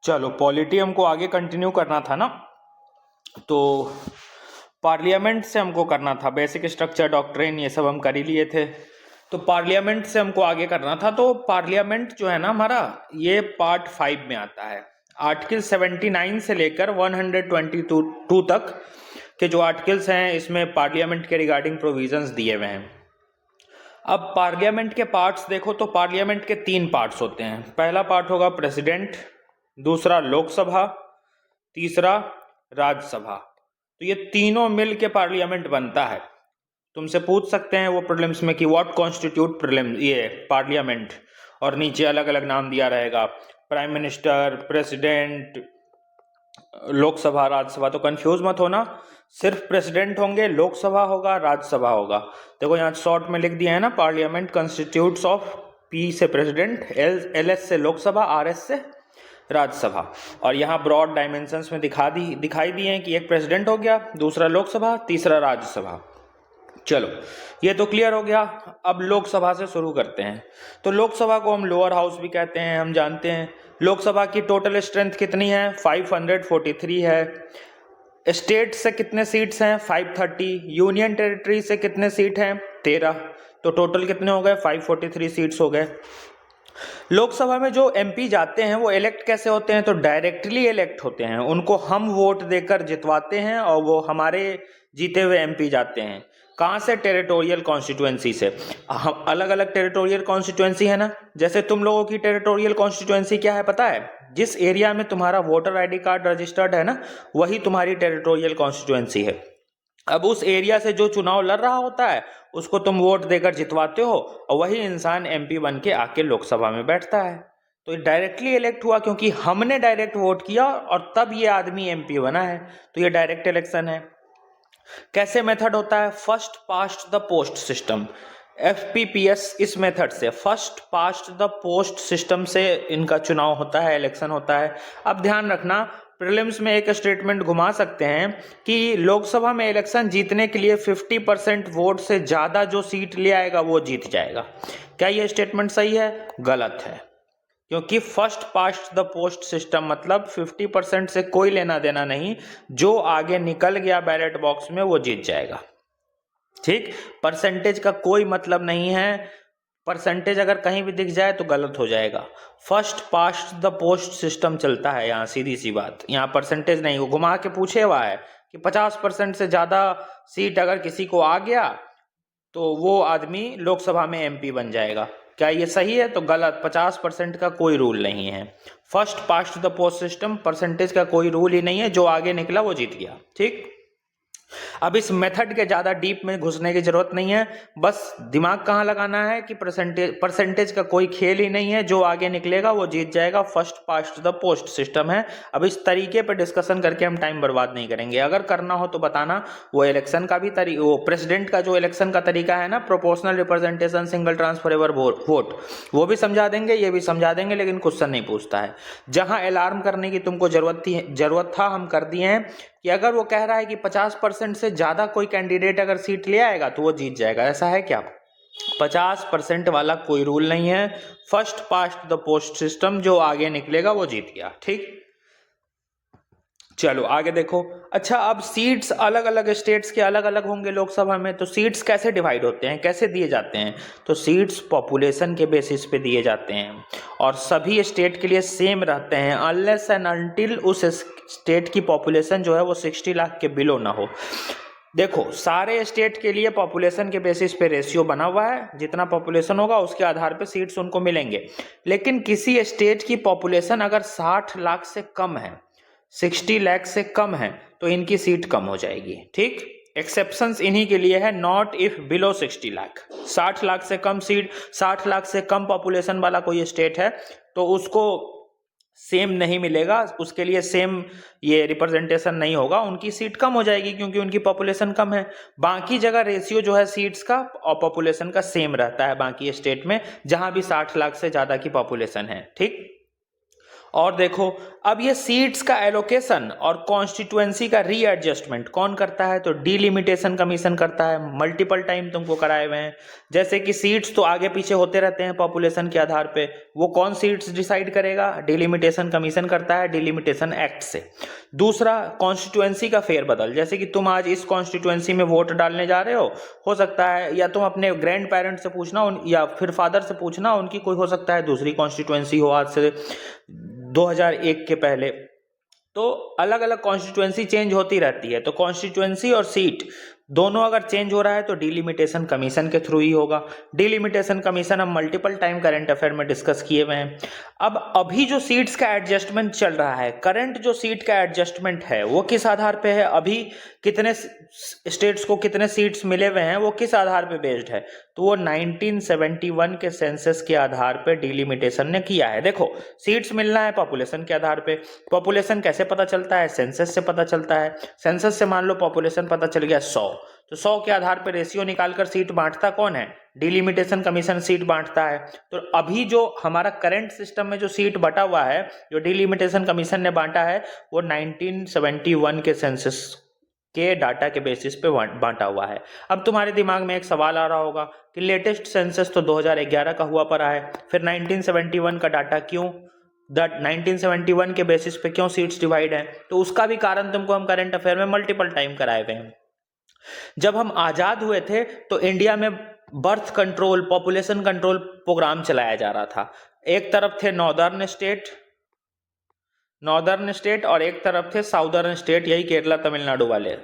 चलो पॉलिटी हमको आगे कंटिन्यू करना था ना, तो पार्लियामेंट से हमको करना था। बेसिक स्ट्रक्चर, डॉक्ट्रिन, ये सब हम कर ही लिए थे। तो पार्लियामेंट से हमको आगे करना था। तो पार्लियामेंट जो है ना हमारा, ये पार्ट 5 में आता है। आर्टिकल 79 से लेकर 122 तक के जो आर्टिकल्स हैं, इसमें पार्लियामेंट के रिगार्डिंग प्रोविजंस दिए हुए हैं। अब पार्लियामेंट के पार्ट्स देखो तो पार्लियामेंट के 3 पार्ट्स होते हैं। पहला पार्ट होगा प्रेसिडेंट, दूसरा लोकसभा, तीसरा राज्यसभा। तो ये तीनों मिल के पार्लियामेंट बनता है। तुमसे पूछ सकते हैं वो प्रीलिम्स में कि व्हाट कॉन्स्टिट्यूट ये पार्लियामेंट, और नीचे अलग अलग नाम दिया रहेगा, prime minister, president, Lok Sabha, Rajya Sabha. तो कंफ्यूज मत होना, सिर्फ प्रेसिडेंट होंगे, लोकसभा होगा, राज्यसभा होगा। देखो यहाँ शॉर्ट में लिख दिया है ना, पार्लियामेंट कंस्टिट्यूट्स ऑफ, पी से प्रेसिडेंट, LS से लोकसभा, RS से राज्यसभा। और यहाँ ब्रॉड डायमेंशंस में दिखाई दिए हैं कि एक प्रेसिडेंट हो गया, दूसरा लोकसभा, तीसरा राज्यसभा। चलो ये तो क्लियर हो गया। अब लोकसभा से शुरू करते हैं। तो लोकसभा को हम लोअर हाउस भी कहते हैं, हम जानते हैं। लोकसभा की टोटल स्ट्रेंथ कितनी है? 543 है। स्टेट से कितने सीट्स हैं? 530। यूनियन टेरिटरी से कितने सीट हैं? 13। तो टोटल कितने हो गए? 543 सीट्स हो गए। लोकसभा में जो MP जाते हैं वो इलेक्ट कैसे होते हैं? तो डायरेक्टली इलेक्ट होते हैं। उनको हम वोट देकर जितवाते हैं और वो हमारे जीते हुए MP जाते हैं। कहाँ से? टेरिटोरियल कॉन्स्टिट्यूएंसी से। हम अलग अलग टेरिटोरियल कॉन्स्टिट्यूएंसी है ना, जैसे तुम लोगों की टेरिटोरियल कॉन्स्टिट्यूएंसी क्या है पता है? जिस एरिया में तुम्हारा वोटर ID कार्ड रजिस्टर्ड है ना, वही तुम्हारी टेरिटोरियल कॉन्स्टिट्यूएंसी है। अब उस एरिया से जो चुनाव लड़ रहा होता है उसको तुम वोट देकर जितवाते हो और वही इंसान MP बन के आके लोकसभा में बैठता है। तो ये डायरेक्टली इलेक्ट हुआ क्योंकि हमने डायरेक्ट वोट किया और तब ये आदमी MP बना है। तो ये डायरेक्ट इलेक्शन है। कैसे मेथड होता है? First past the post system, FPPS। इस मेथड से, first past the post system से इनका चुनाव होता है, इलेक्शन होता है। अब ध्यान रखना, प्रीलिम्स में एक स्टेटमेंट घुमा सकते हैं कि लोकसभा में इलेक्शन जीतने के लिए 50% वोट से ज्यादा जो सीट ले आएगा वो जीत जाएगा। क्या ये स्टेटमेंट सही है? गलत है, क्योंकि first past the post system मतलब 50% से कोई लेना देना नहीं, जो आगे निकल गया बैलेट बॉक्स में वो जीत जाएगा। ठीक, परसेंटेज का कोई मतलब नहीं है। परसेंटेज अगर कहीं भी दिख जाए तो गलत हो जाएगा। First past the post system चलता है यहाँ, सीधी सी बात। यहाँ परसेंटेज नहीं, वो घुमा के पूछे हुआ है कि 50% से ज्यादा सीट अगर किसी को आ गया तो वो आदमी लोकसभा में MP बन जाएगा। क्या ये सही है? तो गलत। 50% का कोई रूल नहीं है। First past the post system, percentage का कोई रूल ही नहीं है, जो आगे निकला वो जीत गया। ठीक, अब इस मेथड के ज्यादा डीप में घुसने की जरूरत नहीं है, बस दिमाग कहाँ लगाना है कि परसेंटेज का कोई खेल ही नहीं है, जो आगे निकलेगा वो जीत जाएगा। First past the post system है। अब इस तरीके पे डिस्कशन करके हम टाइम बर्बाद नहीं करेंगे। अगर करना हो तो बताना। वो इलेक्शन का भी वो प्रेसिडेंट का जो इलेक्शन का तरीका है ना, proportional representation, single transferable vote, वो भी समझा देंगे, ये भी समझा देंगे, लेकिन क्वेश्चन नहीं पूछता है। जहां अलार्म करने की तुमको जरूरत था, हम कर दिए हैं कि अगर वो कह रहा है कि 50% से ज्यादा कोई कैंडिडेट अगर सीट ले आएगा तो वो जीत जाएगा, ऐसा है क्या? 50% वाला कोई रूल नहीं है। First past the post system, जो आगे निकलेगा वो जीत गया। ठीक, चलो आगे देखो। अच्छा, अब सीट्स अलग अलग स्टेट्स के अलग अलग होंगे लोकसभा में, तो सीट्स कैसे डिवाइड होते हैं, कैसे दिए जाते हैं? तो सीट्स पॉपुलेशन के बेसिस पे दिए जाते हैं और सभी स्टेट के लिए सेम रहते हैं, अनलेस एंड अनटिल उस स्टेट की पॉपुलेशन जो है वो 60 लाख के बिलो ना हो। देखो, सारे स्टेट के लिए पॉपुलेशन के बेसिस पे रेशियो बना हुआ है, जितना पॉपुलेशन होगा उसके आधार पे सीट्स उनको मिलेंगे। लेकिन किसी स्टेट की पॉपुलेशन अगर 60 लाख से कम है, 60 लाख से कम है, तो इनकी सीट कम हो जाएगी। ठीक, एक्सेप्शंस इन्हीं के लिए है, not if below 60 lakh. 60 lakh से कम सीट, 60 लाख से कम पॉपुलेशन वाला कोई स्टेट है तो उसको सेम नहीं मिलेगा, उसके लिए सेम ये रिप्रेजेंटेशन नहीं होगा, उनकी सीट कम हो जाएगी क्योंकि उनकी पॉपुलेशन कम है। बाकी जगह रेशियो जो है सीट्स का और पॉपुलेशन का सेम रहता है बाकी स्टेट में, जहां भी 60 लाख से ज्यादा की पॉपुलेशन है। ठीक, और देखो, अब ये सीट्स का एलोकेशन और कॉन्स्टिट्यूएंसी का रीएडजस्टमेंट कौन करता है? तो डिलिमिटेशन कमीशन करता है। मल्टीपल टाइम तुमको कराए हुए हैं। जैसे कि सीट्स तो आगे पीछे होते रहते हैं पॉपुलेशन के आधार पे, वो कौन सीट्स डिसाइड करेगा? डिलिमिटेशन कमीशन करता है डिलिमिटेशन एक्ट से। दूसरा, कॉन्स्टिट्यूएंसी का फेरबदल। जैसे कि तुम आज इस कॉन्स्टिट्यूएंसी में वोट डालने जा रहे हो सकता है या तुम अपने ग्रैंड पेरेंट्स से पूछना या फिर फादर से पूछना, उनकी कोई हो सकता है दूसरी कॉन्स्टिट्यूएंसी हो आज से 2001 के पहले। तो अलग अलग कॉन्स्टिट्यूएंसी चेंज होती रहती है। तो कॉन्स्टिट्यूएंसी और सीट दोनों अगर चेंज हो रहा है तो डिलिमिटेशन कमीशन के थ्रू ही होगा। डिलिमिटेशन कमीशन हम मल्टीपल टाइम करंट अफेयर में डिस्कस किए हुए हैं। अब अभी जो सीट्स का एडजस्टमेंट चल रहा है, करंट जो सीट का एडजस्टमेंट है वो किस आधार पे है? अभी कितने स्टेट्स को कितने सीट्स मिले हुए हैं वो किस आधार पे बेस्ड है? तो वो 1971 के सेंसस के आधार पे डिलिमिटेशन ने किया है। देखो, सीट्स मिलना है पॉपुलेशन के आधार पे। पॉपुलेशन कैसे पता चलता है? सेंसस से पता चलता है। सेंसस से मान लो पॉपुलेशन पता चल गया 100, तो 100 के आधार पे रेशियो निकालकर सीट बांटता कौन है? डिलिमिटेशन कमीशन सीट बांटता है। तो अभी जो हमारा करंट सिस्टम में जो सीट बटा हुआ है, जो डिलिमिटेशन कमीशन ने बांटा है, वो 1971 के सेंसस के डाटा के बेसिस पे बांटा हुआ है। अब तुम्हारे दिमाग में एक सवाल आ रहा होगा कि लेटेस्ट सेंसस तो 2011 का हुआ पड़ा है, फिर 1971 का डाटा क्यों? 1971 के बेसिस पे क्यों सीट्स डिवाइड है? तो उसका भी कारण तुमको हम करंट अफेयर में मल्टीपल टाइम कराए हुए हैं। जब हम आजाद हुए थे तो इंडिया में birth control, population control program चलाया जा रहा था। एक तरफ थे नॉर्दर्न स्टेट और एक तरफ थे साउदर्न स्टेट, यही केरला तमिलनाडु वाले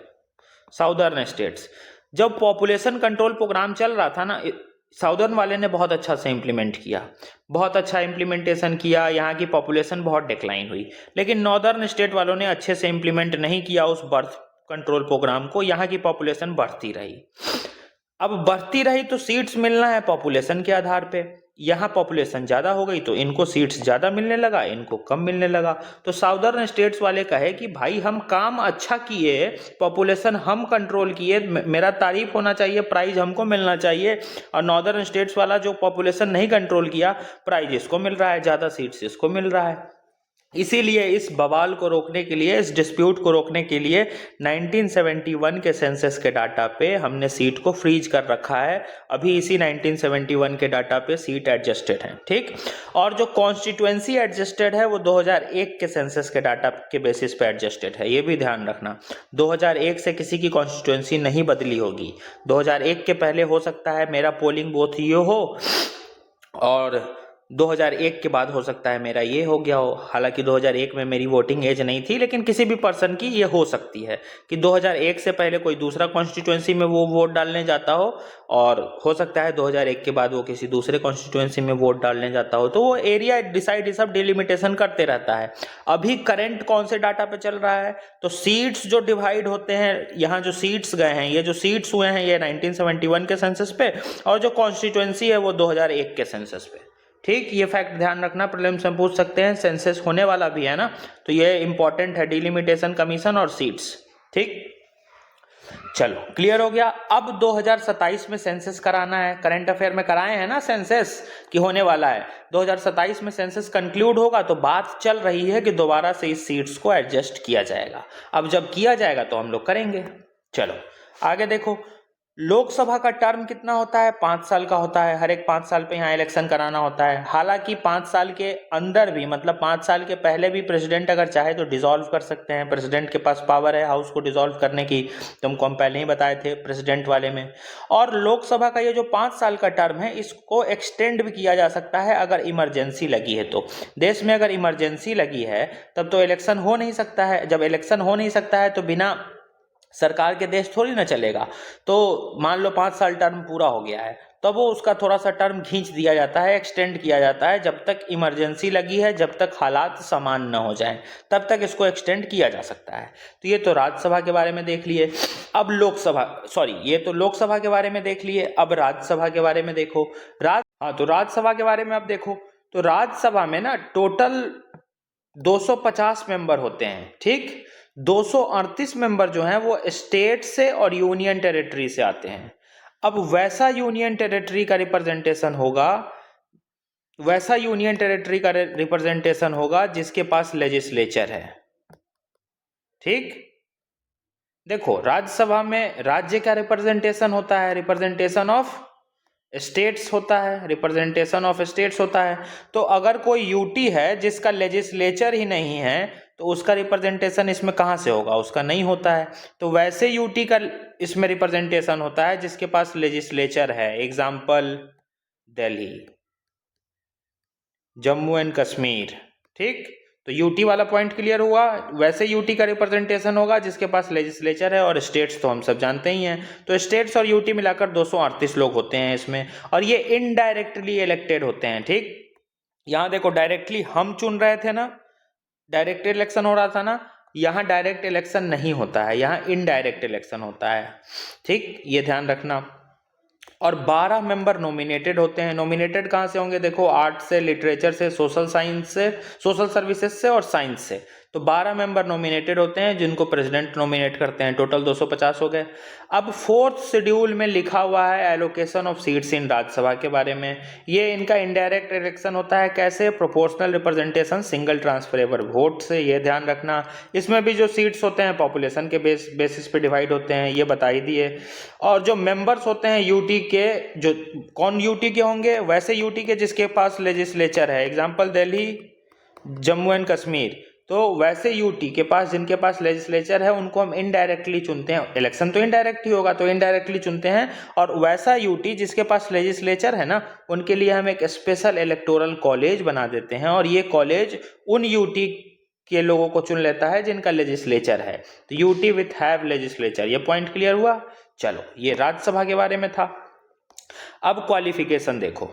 साउदर्न स्टेट्स। जब पॉपुलेशन कंट्रोल प्रोग्राम चल रहा था ना, साउदर्न वाले ने बहुत अच्छा से इम्प्लीमेंट किया, बहुत अच्छा इम्प्लीमेंटेशन किया, यहाँ की पॉपुलेशन बहुत डिक्लाइन हुई। लेकिन नॉर्दर्न स्टेट वालों ने अच्छे से इम्प्लीमेंट नहीं किया उस बर्थ कंट्रोल प्रोग्राम को, यहाँ की पॉपुलेशन बढ़ती रही। अब बढ़ती रही तो सीट्स मिलना है पॉपुलेशन के आधार पे। यहाँ पॉपुलेशन ज्यादा हो गई तो इनको सीट्स ज्यादा मिलने लगा, इनको कम मिलने लगा। तो साउदर्न स्टेट्स वाले कहे कि भाई हम काम अच्छा किए, पॉपुलेशन हम कंट्रोल किए, मेरा तारीफ होना चाहिए, प्राइज हमको मिलना चाहिए। और नॉर्दर्न स्टेट्स वाला जो पॉपुलेशन नहीं कंट्रोल किया, प्राइज इसको मिल रहा है, ज्यादा सीट्स इसको मिल रहा है। इसीलिए इस बवाल को रोकने के लिए, इस डिस्प्यूट को रोकने के लिए 1971 के सेंसस के डाटा पे हमने सीट को फ्रीज कर रखा है। अभी इसी 1971 के डाटा पे सीट एडजस्टेड है, ठीक। और जो कॉन्स्टिट्यूएंसी एडजस्टेड है वो 2001 के सेंसस के डाटा के बेसिस पे एडजस्टेड है, ये भी ध्यान रखना। 2001 से किसी की कॉन्स्टिट्यूएंसी नहीं बदली होगी। 2001 के पहले हो सकता है मेरा पोलिंग बूथ ये हो और 2001 के बाद हो सकता है मेरा ये हो गया हो। हालांकि 2001 में मेरी वोटिंग एज नहीं थी, लेकिन किसी भी पर्सन की ये हो सकती है कि 2001 से पहले कोई दूसरा कॉन्स्टिट्यूएंसी में वो वोट डालने जाता हो, और हो सकता है 2001 के बाद वो किसी दूसरे कॉन्स्टिट्यूएंसी में वोट डालने जाता हो। तो वो एरिया डिसाइड, सब डिलिमिटेशन करते रहता है। अभी करंट कौन से डाटा पे चल रहा है? तो सीट्स जो डिवाइड होते हैं, यहाँ जो सीट्स गए हैं, ये जो सीट्स हुए हैं ये 1971 के सेंसस पे, और जो कॉन्स्टिट्यूएंसी है वो 2001 के सेंसस पे, ठीक। ये फैक्ट ध्यान रखना, प्रीलिम्स में पूछ सकते हैं, सेंसस होने वाला भी है ना, तो ये इंपॉर्टेंट है, डिलिमिटेशन कमीशन और सीट्स, ठीक। चलो, क्लियर हो गया। अब 2027 में सेंसस कराना है। करंट अफेयर में कराए हैं ना सेंसस कि होने वाला है। 2027 में सेंसस कंक्लूड होगा तो बात चल रही है कि दोबारा से इस सीट्स को एडजस्ट किया जाएगा। अब जब किया जाएगा तो हम लोग करेंगे। चलो आगे देखो, लोकसभा का टर्म कितना होता है? 5 साल का होता है। हर एक 5 साल पे यहाँ इलेक्शन कराना होता है। हालांकि 5 साल के अंदर भी, मतलब 5 साल के पहले भी प्रेसिडेंट अगर चाहे तो डिसॉल्व कर सकते हैं। प्रेसिडेंट के पास पावर है हाउस को डिसॉल्व करने की, तुमको हम पहले ही बताए थे प्रेसिडेंट वाले में। और लोकसभा का ये जो 5 साल का टर्म है, इसको एक्सटेंड भी किया जा सकता है अगर इमरजेंसी लगी है तो। देश में अगर इमरजेंसी लगी है तब तो इलेक्शन हो नहीं सकता है। जब इलेक्शन हो नहीं सकता है तो बिना सरकार के देश थोड़ी ना चलेगा। तो मान लो 5 साल टर्म पूरा हो गया है, तब वो उसका थोड़ा सा टर्म खींच दिया जाता है, एक्सटेंड किया जाता है। जब तक इमरजेंसी लगी है, जब तक हालात समान न हो जाएं, तब तक इसको एक्सटेंड किया जा सकता है। तो ये तो राज्यसभा के बारे में देख लिए। अब ये तो लोकसभा के बारे में देख लिए। अब राज्यसभा के बारे में देखो। तो राज्यसभा के बारे में अब देखो, तो राज्यसभा में ना टोटल 250 मेंबर होते हैं, ठीक। 238 मेंबर जो हैं वो स्टेट से और यूनियन टेरिटरी से आते हैं। अब वैसा यूनियन टेरिटरी का रिप्रेजेंटेशन होगा वैसा यूनियन टेरिटरी का रिप्रेजेंटेशन होगा जिसके पास लेजिस्लेचर है। ठीक, देखो राज्यसभा में राज्य का रिप्रेजेंटेशन होता है, रिप्रेजेंटेशन ऑफ स्टेट्स होता है, रिप्रेजेंटेशन ऑफ स्टेट्स होता है। तो अगर कोई यूटी है जिसका लेजिस्लेचर ही नहीं है तो उसका रिप्रेजेंटेशन इसमें कहाँ से होगा, उसका नहीं होता है। तो वैसे यूटी का इसमें रिप्रेजेंटेशन होता है जिसके पास लेजिस्लेचर है। Example Delhi, Jammu and Kashmir. ठीक, तो यूटी वाला पॉइंट क्लियर हुआ। वैसे यूटी का रिप्रेजेंटेशन होगा जिसके पास लेजिस्लेचर है, और स्टेट्स तो हम सब जानते ही हैं। तो स्टेट्स और यूटी मिलाकर 238 लोग होते हैं इसमें, और ये इनडायरेक्टली इलेक्टेड होते हैं। ठीक, यहाँ देखो डायरेक्टली हम चुन रहे थे ना, डायरेक्ट इलेक्शन हो रहा था ना, यहाँ डायरेक्ट इलेक्शन नहीं होता है, यहाँ इनडायरेक्ट इलेक्शन होता है। ठीक, ये ध्यान रखना। और 12 मेंबर नॉमिनेटेड होते हैं। नॉमिनेटेड कहाँ से होंगे, देखो आर्ट से, लिटरेचर से, सोशल साइंस से, सोशल सर्विसेज से और साइंस से। तो 12 मेंबर नॉमिनेटेड होते हैं जिनको प्रेसिडेंट नॉमिनेट करते हैं। टोटल 250 हो गए। अब 4th शेड्यूल में लिखा हुआ है allocation of seats in Rajya Sabha के बारे में। ये इनका इनडायरेक्ट इलेक्शन होता है। कैसे, proportional representation single transferable vote से। ये ध्यान रखना। इसमें भी जो सीट्स होते हैं पॉपुलेशन के बेसिस पे डिवाइड होते हैं, ये बता ही दिए। और जो मेंबर्स होते हैं यूटी के, जो कौन यूटी के होंगे, वैसे यूटी के जिसके पास लेजिस्लेचर है। Example Delhi, Jammu and Kashmir. तो वैसे यूटी के पास जिनके पास लेजिस्लेचर है उनको हम इनडायरेक्टली चुनते हैं। इलेक्शन तो इनडायरेक्ट ही होगा, तो इनडायरेक्टली चुनते हैं। और वैसा यूटी जिसके पास लेजिस्लेचर है ना, उनके लिए हम एक स्पेशल इलेक्टोरल कॉलेज बना देते हैं, और ये कॉलेज उन यूटी के लोगों को चुन लेता है जिनका लेजिस्लेचर है। तो यूटी विथ हैव लेजिस्लेचर। ये पॉइंट क्लियर हुआ। चलो, ये राज्यसभा के बारे में था। अब क्वालिफिकेशन देखो।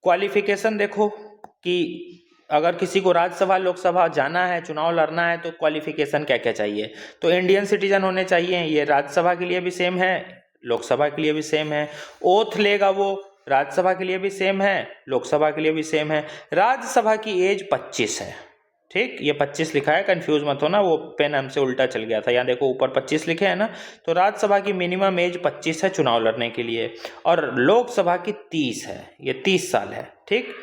क्वालिफिकेशन देखो कि अगर किसी को राज्यसभा लोकसभा जाना है, चुनाव लड़ना है, तो क्वालिफिकेशन क्या क्या चाहिए। तो इंडियन सिटीजन होने चाहिए। ये राज्यसभा के लिए भी सेम है, लोकसभा के लिए भी सेम है। ओथ लेगा वो, राज्यसभा के लिए भी सेम है, लोकसभा के लिए भी सेम है। राज्यसभा की एज 25 है। ठीक, ये 25 लिखा है, कंफ्यूज मत होना, वो पेन हमसे उल्टा चल गया था। यहाँ देखो ऊपर 25 लिखे हैं ना। तो राज्यसभा की मिनिमम एज 25 है चुनाव लड़ने के लिए, और लोकसभा की 30 है, ये 30 साल है। ठीक,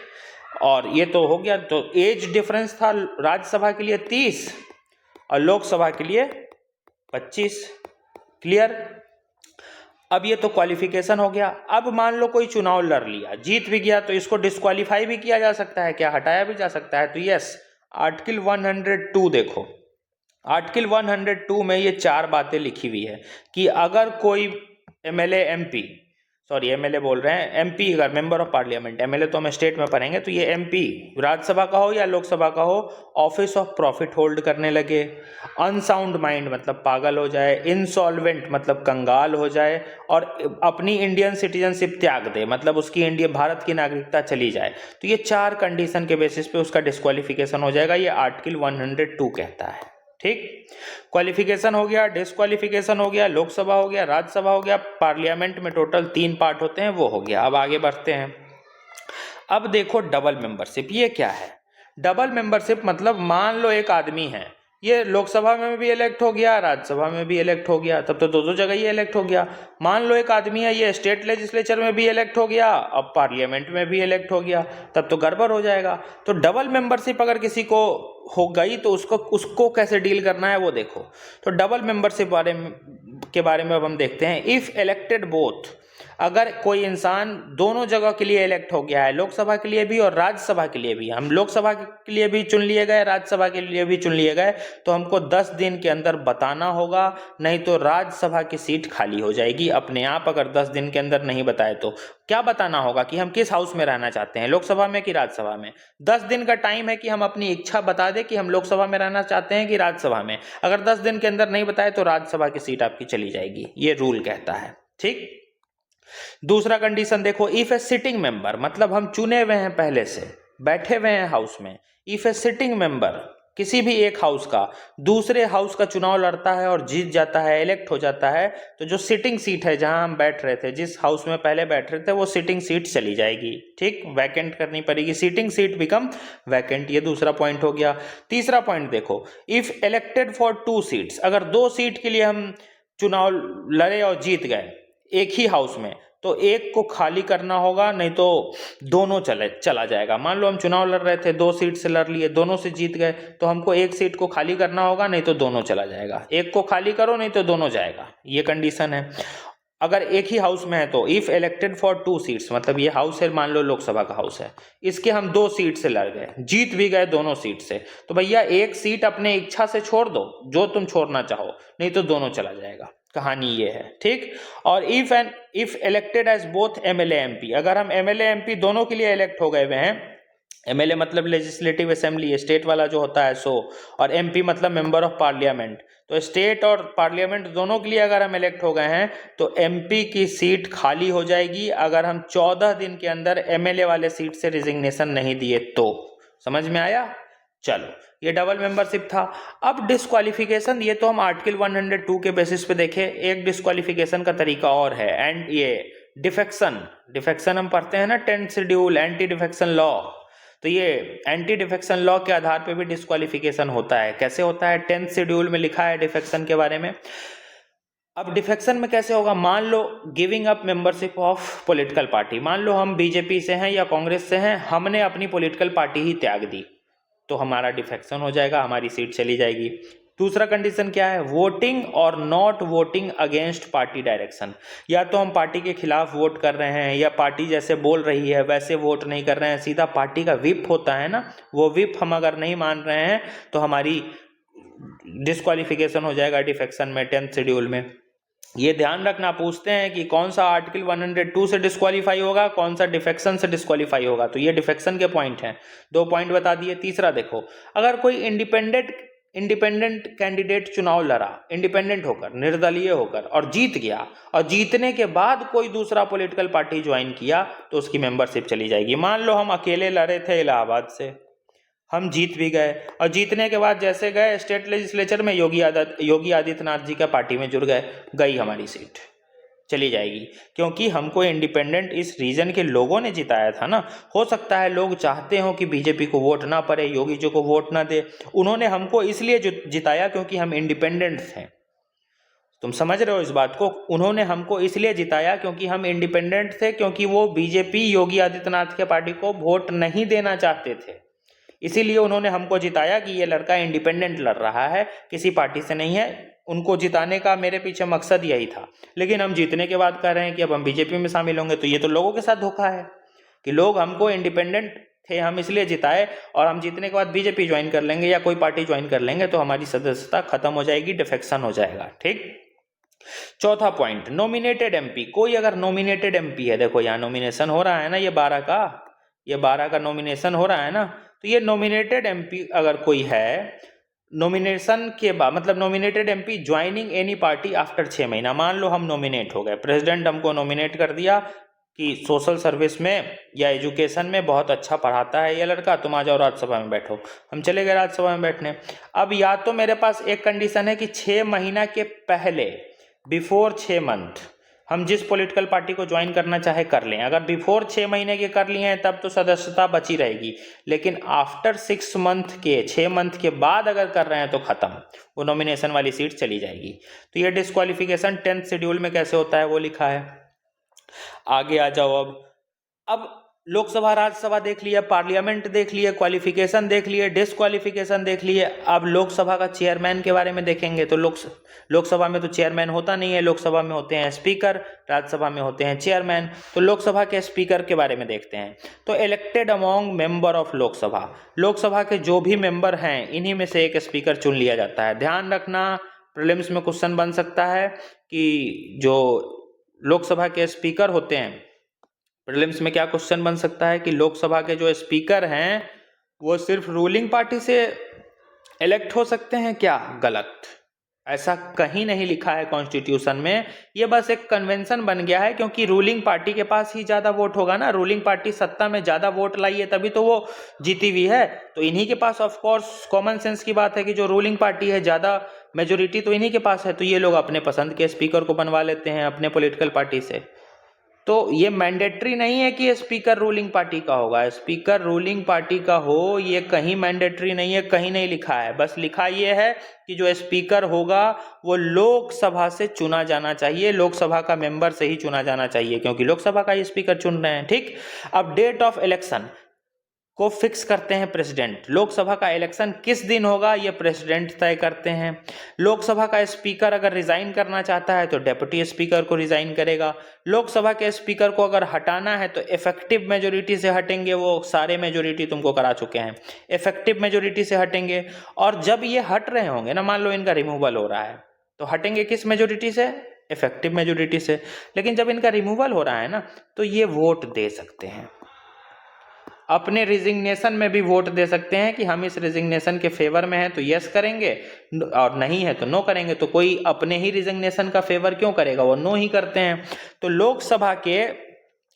और ये तो हो गया। तो एज डिफरेंस था राज्यसभा के लिए 30 और लोकसभा के लिए 25। क्लियर। अब ये तो क्वालिफिकेशन हो गया। अब मान लो कोई चुनाव लड़ लिया, जीत भी गया, तो इसको डिस्क्वालीफाई भी किया जा सकता है क्या, हटाया भी जा सकता है। तो यस, आर्टिकल 102 देखो। आर्टिकल 102 में ये 4 बातें लिखी हुई है कि अगर कोई एमएलए एमपी, सॉरी एमएलए बोल रहे हैं, एमपी अगर मेंबर ऑफ पार्लियामेंट, एमएलए तो हम स्टेट में पढ़ेंगे, तो ये एमपी राज्यसभा का हो या लोकसभा का हो, ऑफिस ऑफ प्रॉफिट होल्ड करने लगे, अनसाउंड माइंड मतलब पागल हो जाए, इंसॉल्वेंट मतलब कंगाल हो जाए, और अपनी इंडियन सिटीजनशिप त्याग दे मतलब उसकी इंडिया भारत की नागरिकता चली जाए, तो ये 4 कंडीशन के बेसिस पे उसका डिस्क्वालिफिकेशन हो जाएगा। ये आर्टिकल 102 कहता है। ठीक, क्वालिफिकेशन हो गया, डिस्क्वालिफिकेशन हो गया, लोकसभा हो गया, राज्यसभा हो गया, पार्लियामेंट में टोटल 3 पार्ट होते हैं, वो हो गया। अब आगे बढ़ते हैं। अब देखो डबल मेंबरशिप, ये क्या है। डबल मेंबरशिप मतलब मान लो एक आदमी है, ये लोकसभा में भी इलेक्ट हो गया, राज्यसभा में भी इलेक्ट हो गया, तब तो दो जगह ही इलेक्ट हो गया। मान लो एक आदमी है, ये स्टेट लेजिस्लेचर में भी इलेक्ट हो गया, अब पार्लियामेंट में भी इलेक्ट हो गया, तब तो गड़बड़ हो जाएगा। तो डबल मेंबरशिप अगर किसी को हो गई तो उसको कैसे डील करना है वो देखो। तो डबल मेंबरशिप के बारे में अब हम देखते हैं। इफ इलेक्टेड बोथ, अगर कोई इंसान दोनों जगह के लिए इलेक्ट हो गया है, लोकसभा के लिए भी और राज्यसभा के लिए भी, हम लोकसभा के लिए भी चुन लिए गए, राज्यसभा के लिए भी चुन लिए गए, तो हमको 10 दिन के अंदर बताना होगा, नहीं तो राज्यसभा की सीट खाली हो जाएगी अपने आप। अगर 10 दिन के अंदर नहीं बताए तो क्या बताना होगा कि हम किस हाउस में रहना चाहते हैं, लोकसभा में कि राज्यसभा में। 10 दिन का टाइम है कि हम अपनी इच्छा बता दें कि हम लोकसभा में रहना चाहते हैं कि राज्यसभा में। अगर 10 दिन के अंदर नहीं बताए तो राज्यसभा की सीट आपकी चली जाएगी, ये रूल कहता है। ठीक, दूसरा कंडीशन देखो। इफ ए सिटिंग मेंबर, मतलब हम चुने हुए हैं, पहले से बैठे हुए हैं हाउस में। इफ ए सिटिंग मेंबर, किसी भी एक हाउस का दूसरे हाउस का चुनाव लड़ता है और जीत जाता है, इलेक्ट हो जाता है, तो जो सिटिंग सीट है जहां हम बैठ रहे थे, जिस हाउस में पहले बैठ रहे थे, वो सिटिंग सीट चली जाएगी। ठीक, वैकेंट करनी पड़ेगी, सिटिंग सीट बिकम वैकेंट। ये दूसरा पॉइंट हो गया। तीसरा पॉइंट देखो। इफ इलेक्टेड फॉर 2 सीट्स, अगर 2 सीट के लिए हम चुनाव लड़े और जीत गए एक ही हाउस में, तो एक को खाली करना होगा, नहीं तो दोनों चला जाएगा। मान लो हम चुनाव लड़ रहे थे, 2 सीट से लड़ लिए, दोनों से जीत गए, तो हमको एक सीट को खाली करना होगा, नहीं तो दोनों चला जाएगा। एक को खाली करो, नहीं तो दोनों जाएगा, ये कंडीशन है। अगर एक ही हाउस में है तो इफ इलेक्टेड फॉर 2 सीट्स, मतलब ये हाउस है, मान लो लोकसभा का हाउस है, इसके हम 2 सीट से लड़ गए, जीत भी गए दोनों सीट से, तो भैया एक सीट अपने इच्छा से छोड़ दो, जो तुम छोड़ना चाहो, नहीं तो दोनों चला जाएगा। कहानी ये है, ठीक। और if elected as both MLA MP, अगर हम एमएलए एमपी दोनों के लिए इलेक्ट हो गए हुए हैं, एमएलए मतलब लेजिस्लेटिव असेंबली, स्टेट वाला जो होता है सो, और एमपी मतलब मेंबर ऑफ पार्लियामेंट, तो स्टेट और पार्लियामेंट दोनों के लिए अगर हम इलेक्ट हो गए हैं तो एमपी की सीट खाली हो जाएगी अगर हम 14 दिन के अंदर एमएलए वाले सीट से रिजिग्नेशन नहीं दिए तो। समझ में आया? चलो, ये डबल मेंबरशिप था। अब डिस्क्वालिफिकेशन, ये तो हम आर्टिकल 102 के बेसिस पे देखे। एक डिस्क्वालिफिकेशन का तरीका और है, एंड ये डिफेक्शन हम पढ़ते हैं ना 10th schedule anti defection law, तो ये एंटी डिफेक्शन लॉ के आधार पे भी डिस्क्वालिफिकेशन होता है। कैसे होता है? 10th शेड्यूल में लिखा है डिफेक्शन के बारे में। अब डिफेक्शन में कैसे होगा? मान लो giving up membership of political party, मान लो हम बीजेपी से हैं या कांग्रेस से हैं, हमने अपनी पॉलिटिकल पार्टी ही त्याग दी, तो हमारा डिफेक्शन हो जाएगा, हमारी सीट चली जाएगी। दूसरा कंडीशन क्या है? वोटिंग और not voting against party direction, या तो हम पार्टी के खिलाफ वोट कर रहे हैं या पार्टी जैसे बोल रही है वैसे वोट नहीं कर रहे हैं, सीधा पार्टी का विप होता है ना, वो विप हम अगर नहीं मान रहे हैं तो हमारी डिस्क्वालिफिकेशन हो जाएगा डिफेक्शन में 10th शेड्यूल में। ये ध्यान रखना, पूछते हैं कि कौन सा आर्टिकल 102 से डिस्क्वालीफाई होगा, कौन सा डिफेक्शन से डिस्क्वालीफाई होगा, तो ये डिफेक्शन के पॉइंट हैं। 2 पॉइंट बता दिए। तीसरा देखो, अगर कोई इंडिपेंडेंट कैंडिडेट चुनाव लड़ा, इंडिपेंडेंट होकर, निर्दलीय होकर, और जीत गया, और जीतने के बाद कोई दूसरा पॉलिटिकल पार्टी ज्वाइन किया, तो उसकी मेंबरशिप चली जाएगी। मान लो हम अकेले लड़े थे इलाहाबाद से, हम जीत भी गए, और जीतने के बाद जैसे गए स्टेट लेजिस्लेचर में, योगी आदित्यनाथ जी का पार्टी में जुड़ गए, गई हमारी सीट, चली जाएगी, क्योंकि हमको इंडिपेंडेंट इस रीजन के लोगों ने जिताया था ना। हो सकता है लोग चाहते हो कि बीजेपी को वोट ना पड़े, योगी जी को वोट ना दे, उन्होंने हमको इसलिए जिताया क्योंकि हम इंडिपेंडेंट थे। तुम समझ रहे हो इस बात को? उन्होंने हमको इसलिए जिताया क्योंकि हम इंडिपेंडेंट थे, क्योंकि वो बीजेपी योगी आदित्यनाथ के पार्टी को वोट नहीं देना चाहते थे, इसीलिए उन्होंने हमको जिताया कि ये लड़का इंडिपेंडेंट लड़ रहा है, किसी पार्टी से नहीं है। उनको जिताने का मेरे पीछे मकसद यही था। लेकिन हम जीतने के बाद कह रहे हैं कि अब हम बीजेपी में शामिल होंगे, तो ये तो लोगों के साथ धोखा है कि लोग हमको इंडिपेंडेंट थे, हम इसलिए जिताए, और हम जीतने के बाद बीजेपी ज्वाइन कर लेंगे या कोई पार्टी ज्वाइन कर लेंगे तो हमारी सदस्यता खत्म हो जाएगी, डिफेक्शन हो जाएगा। ठीक। चौथा पॉइंट, नॉमिनेटेड एमपी। कोई अगर नॉमिनेटेड एमपी है, देखो यहाँ नॉमिनेशन हो रहा है ना, ये 12 का नॉमिनेशन हो रहा है ना, तो ये नॉमिनेटेड एमपी अगर कोई है, नॉमिनेशन के बाद, मतलब nominated MP joining any party after 6 महीना। मान लो हम नॉमिनेट हो गए, प्रेसिडेंट हमको नॉमिनेट कर दिया कि सोशल सर्विस में या एजुकेशन में बहुत अच्छा पढ़ाता है ये लड़का, तुम आ जाओ राज्यसभा में बैठो। हम चले गए राज्यसभा में बैठने। अब या तो मेरे पास एक कंडीशन है कि 6 महीना के पहले, बिफोर 6 मंथ, हम जिस पॉलिटिकल पार्टी को ज्वाइन करना चाहे कर लें। अगर बिफोर 6 महीने के कर लिए हैं तब तो सदस्यता बची रहेगी, लेकिन आफ्टर 6 मंथ के, 6 मंथ के बाद अगर कर रहे हैं तो खत्म, वो नॉमिनेशन वाली सीट चली जाएगी। तो ये डिस्क्वालिफिकेशन 10th शेड्यूल में कैसे होता है वो लिखा है। आगे आ जाओ। अब लोकसभा राज्यसभा देख लिया, पार्लियामेंट देख लिए, क्वालिफिकेशन देख लिए, डिस्क्वालिफिकेशन देख लिए। अब लोकसभा का चेयरमैन के बारे में देखेंगे तो लोकसभा में तो चेयरमैन होता नहीं है, लोकसभा में होते हैं स्पीकर, राज्यसभा में होते हैं चेयरमैन। तो लोकसभा के स्पीकर के बारे में देखते हैं। तो elected among member of Lok Sabha, Lok Sabha के जो भी मेंबर हैं इन्हीं में से एक स्पीकर चुन लिया जाता है। ध्यान रखना, प्रीलिम्स में क्वेश्चन बन सकता है कि जो लोकसभा के स्पीकर होते हैं, प्रीलिम्स में क्या क्वेश्चन बन सकता है कि लोकसभा के जो स्पीकर हैं वो सिर्फ रूलिंग पार्टी से इलेक्ट हो सकते हैं क्या? गलत, ऐसा कहीं नहीं लिखा है कॉन्स्टिट्यूशन में। ये बस एक कन्वेंशन बन गया है, क्योंकि रूलिंग पार्टी के पास ही ज्यादा वोट होगा ना, रूलिंग पार्टी सत्ता में ज्यादा वोट लाई है तभी तो वो जीती हुई है। तो इन्हीं के पास, ऑफ कोर्स कॉमन सेंस की बात है कि जो रूलिंग पार्टी है, ज्यादा मेजोरिटी तो इन्हीं के पास है, तो ये लोग अपने पसंद के स्पीकर को बनवा लेते हैं अपने पॉलिटिकल पार्टी से। तो ये मैंडेटरी नहीं है कि स्पीकर रूलिंग पार्टी का होगा, स्पीकर रूलिंग पार्टी का हो ये कहीं मैंडेटरी नहीं है, कहीं नहीं लिखा है। बस लिखा ये है कि जो स्पीकर होगा वो लोकसभा से चुना जाना चाहिए, लोकसभा का मेंबर से ही चुना जाना चाहिए, क्योंकि लोकसभा का ही स्पीकर चुन रहे हैं। ठीक, अब डेट ऑफ इलेक्शन को फिक्स करते हैं प्रेसिडेंट। लोकसभा का इलेक्शन किस दिन होगा ये प्रेसिडेंट तय करते हैं। लोकसभा का स्पीकर अगर रिजाइन करना चाहता है तो डेप्यूटी स्पीकर को रिजाइन करेगा। लोकसभा के स्पीकर को अगर हटाना है तो इफेक्टिव मेजोरिटी से हटेंगे, वो सारे मेजोरिटी तुमको करा चुके हैं, इफेक्टिव मेजोरिटी से हटेंगे। और जब ये हट रहे होंगे ना, मान लो इनका रिमूवल हो रहा है, तो हटेंगे किस मेजोरिटी से? इफेक्टिव मेजोरिटी से। लेकिन जब इनका रिमूवल हो रहा है ना, तो ये वोट दे सकते हैं, अपने रिजिग्नेशन में भी वोट दे सकते हैं कि हम इस रिजिग्नेशन के फेवर में हैं तो यस करेंगे, और नहीं है तो नो करेंगे। तो कोई अपने ही रिजिग्नेशन का फेवर क्यों करेगा, वो नो ही करते हैं। तो लोकसभा के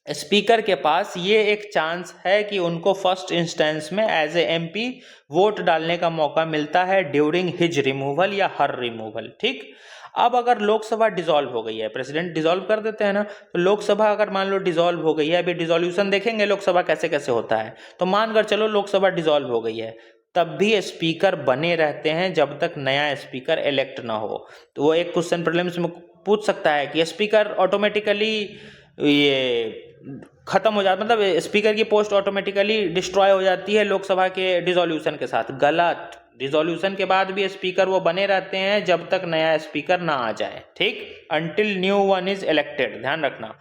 स्पीकर के पास ये एक चांस है कि उनको फर्स्ट इंस्टेंस में एज ए एमपी वोट डालने का मौका मिलता है ड्यूरिंग हिज रिमूवल या हर रिमूवल। ठीक, अब अगर लोकसभा डिसॉल्व हो गई है, प्रेसिडेंट डिसॉल्व कर देते हैं ना, तो लोकसभा अगर मान लो डिसॉल्व हो गई है, अभी डिसॉल्यूशन देखेंगे लोकसभा कैसे कैसे होता है, तो मानकर चलो लोकसभा डिसॉल्व हो गई है, तब भी स्पीकर बने रहते हैं जब तक नया स्पीकर इलेक्ट ना हो। तो वो एक क्वेश्चन प्रीलिम्स में पूछ सकता है कि स्पीकर ऑटोमेटिकली ये खत्म हो जाता, मतलब स्पीकर की पोस्ट ऑटोमेटिकली डिस्ट्रॉय हो जाती है लोकसभा के डिसॉल्यूशन के साथ। गलत, डिसॉल्यूशन के बाद भी स्पीकर वो बने रहते हैं जब तक नया स्पीकर ना आ जाए। ठीक, until new one is elected, ध्यान रखना।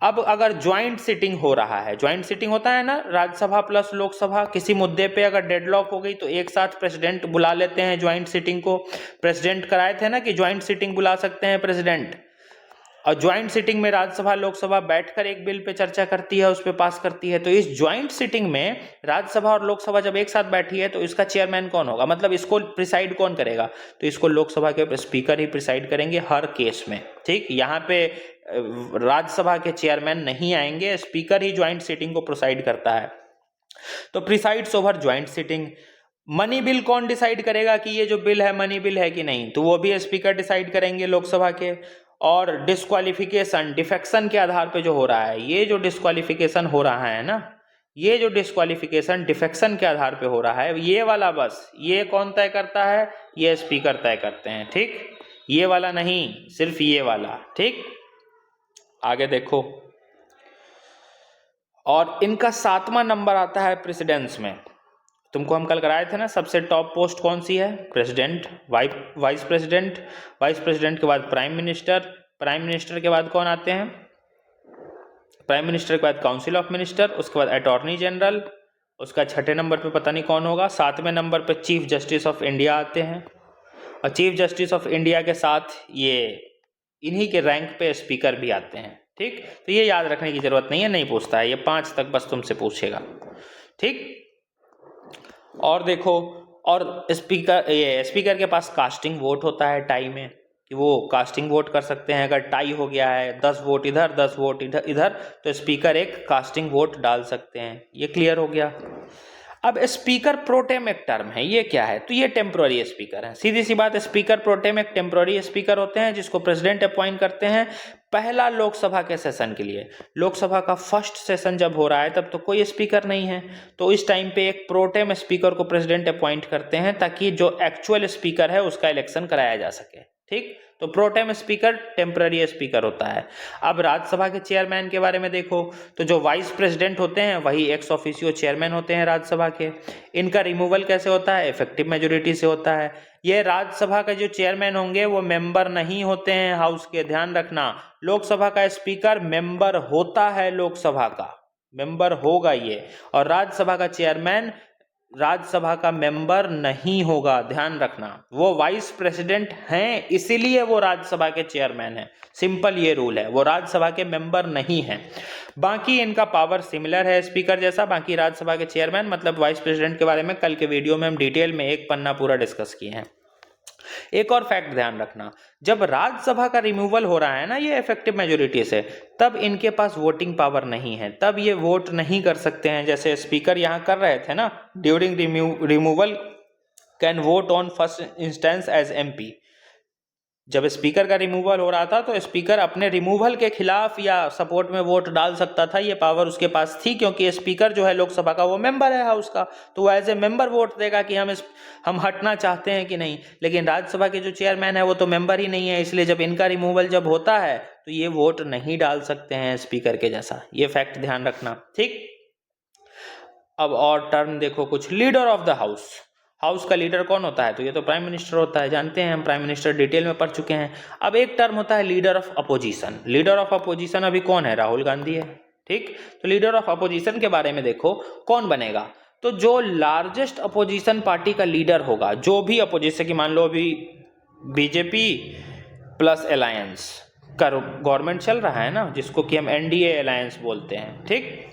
अब अगर ज्वाइंट सिटिंग हो रहा है, ज्वाइंट सिटिंग होता है ना, राज्यसभा प्लस लोकसभा, किसी मुद्दे पे अगर डेडलॉक हो गई तो एक साथ प्रेसिडेंट बुला लेते हैं ज्वाइंट सिटिंग को। प्रेसिडेंट कराए थे ना कि ज्वाइंट सिटिंग बुला सकते हैं प्रेसिडेंट, और ज्वाइंट सिटिंग में राज्यसभा लोकसभा बैठकर एक बिल पे चर्चा करती है, उस पे पास करती है। तो इस ज्वाइंट सिटिंग में राज्यसभा और लोकसभा जब एक साथ बैठी है तो इसका चेयरमैन कौन होगा, मतलब इसको प्रिसाइड कौन करेगा, तो इसको लोकसभा के स्पीकर ही प्रिसाइड करेंगे हर केस में। ठीक, यहाँ पे राज्यसभा के चेयरमैन नहीं आएंगे, स्पीकर ही ज्वाइंट सिटिंग को प्रिसाइड करता है। तो presides over joint sitting. Money bill कौन डिसाइड करेगा कि ये जो बिल है मनी बिल है कि नहीं, तो वो भी स्पीकर डिसाइड करेंगे लोकसभा के। और डिस्क्वालिफिकेशन, डिफेक्शन के आधार पे जो हो रहा है, ये जो डिस्क्वालिफिकेशन हो रहा है ना, ये जो डिस्क्वालिफिकेशन डिफेक्शन के आधार पे हो रहा है, ये वाला बस ये कौन तय करता है, ये स्पीकर तय करते हैं। ठीक, ये वाला नहीं, सिर्फ ये वाला। ठीक, आगे देखो, और इनका 7वां नंबर आता है प्रेसिडेंस में। तुमको हम कल कराए थे ना, सबसे टॉप पोस्ट कौन सी है, president, vice president, vice president के बाद प्राइम मिनिस्टर, प्राइम मिनिस्टर के बाद कौन आते हैं, प्राइम मिनिस्टर के बाद काउंसिल ऑफ मिनिस्टर, उसके बाद अटॉर्नी जनरल, उसका 6ठे नंबर पे पता नहीं कौन होगा, 7वें नंबर पे चीफ जस्टिस ऑफ इंडिया आते हैं। और चीफ जस्टिस ऑफ इंडिया के साथ ये इन्हीं के रैंक पे स्पीकर भी आते हैं। ठीक, तो ये याद रखने की जरूरत नहीं है, नहीं पूछता है, ये 5 तक बस तुमसे पूछेगा। ठीक, और देखो, और स्पीकर के पास कास्टिंग वोट होता है टाई में, कि वो कास्टिंग वोट कर सकते हैं। अगर टाई हो गया है 10 वोट इधर 10 वोट इधर तो स्पीकर एक कास्टिंग वोट डाल सकते हैं। ये क्लियर हो गया। अब स्पीकर प्रोटेम एक टर्म है, ये क्या है, तो ये टेम्पोररी स्पीकर है, सीधी सी बात। स्पीकर प्रोटेम एक टेम्पोररी स्पीकर होते हैं जिसको प्रेसिडेंट अपॉइंट करते हैं पहला लोकसभा के सेशन के लिए। लोकसभा का फर्स्ट सेशन जब हो रहा है तब तो कोई स्पीकर नहीं है, तो इस टाइम पे एक प्रोटेम स्पीकर को प्रेसिडेंट अपॉइंट करते हैं ताकि जो एक्चुअल स्पीकर है उसका इलेक्शन कराया जा सके। ठीक, तो प्रोटेम स्पीकर टेम्पररी स्पीकर होता है। अब राज्यसभा के चेयरमैन के बारे में देखो, तो जो वाइस प्रेसिडेंट होते हैं वही एक्स ऑफिशियो चेयरमैन होते हैं राज्यसभा के। इनका रिमूवल कैसे होता है, इफेक्टिव मेजोरिटी से होता है। ये राज्यसभा के जो चेयरमैन होंगे वो मेंबर नहीं होते हैं हाउस के, ध्यान रखना। लोकसभा का स्पीकर मेंबर होता है, लोकसभा का मेंबर होगा ये, और राज्यसभा का चेयरमैन राज्यसभा का मेंबर नहीं होगा, ध्यान रखना। वो वाइस प्रेसिडेंट हैं इसीलिए वो राज्यसभा के चेयरमैन हैं, सिंपल ये रूल है, वो राज्यसभा के मेंबर नहीं हैं। बाकी इनका पावर सिमिलर है स्पीकर जैसा। बाकी राज्यसभा के चेयरमैन मतलब वाइस प्रेसिडेंट के बारे में कल के वीडियो में हम डिटेल में 1 पन्ना पूरा डिस्कस किए हैं। एक और फैक्ट ध्यान रखना, जब राज्यसभा का रिमूवल हो रहा है ना ये इफेक्टिव मेजोरिटी से, तब इनके पास वोटिंग पावर नहीं है, तब ये वोट नहीं कर सकते हैं जैसे स्पीकर यहां कर रहे थे ना। During removal can vote on first instance as MP, जब स्पीकर का रिमूवल हो रहा था तो स्पीकर अपने रिमूवल के खिलाफ या सपोर्ट में वोट डाल सकता था, ये पावर उसके पास थी, क्योंकि स्पीकर जो है लोकसभा का वो मेंबर है हाउस का, तो वो एज ए मेंबर वोट देगा कि हम हटना चाहते हैं कि नहीं। लेकिन राज्यसभा के जो चेयरमैन है वो तो मेंबर ही नहीं है, इसलिए जब इनका रिमूवल जब होता है तो ये वोट नहीं डाल सकते हैं स्पीकर के जैसा, ये फैक्ट ध्यान रखना, ठीक। अब और टर्म देखो कुछ, leader of the house, house का लीडर कौन होता है, तो ये तो प्राइम मिनिस्टर होता है, जानते हैं हम, प्राइम मिनिस्टर डिटेल में पढ़ चुके हैं। अब एक टर्म होता है leader of opposition, leader of opposition अभी कौन है, राहुल गांधी है, ठीक। तो लीडर ऑफ अपोजिशन के बारे में देखो कौन बनेगा, तो जो लार्जेस्ट अपोजिशन पार्टी का लीडर होगा, जो भी अपोजिशन की, मान लो अभी बीजेपी प्लस अलायंस का गवर्नमेंट चल रहा है ना, जिसको कि हम एनडीए अलायंस बोलते हैं, ठीक।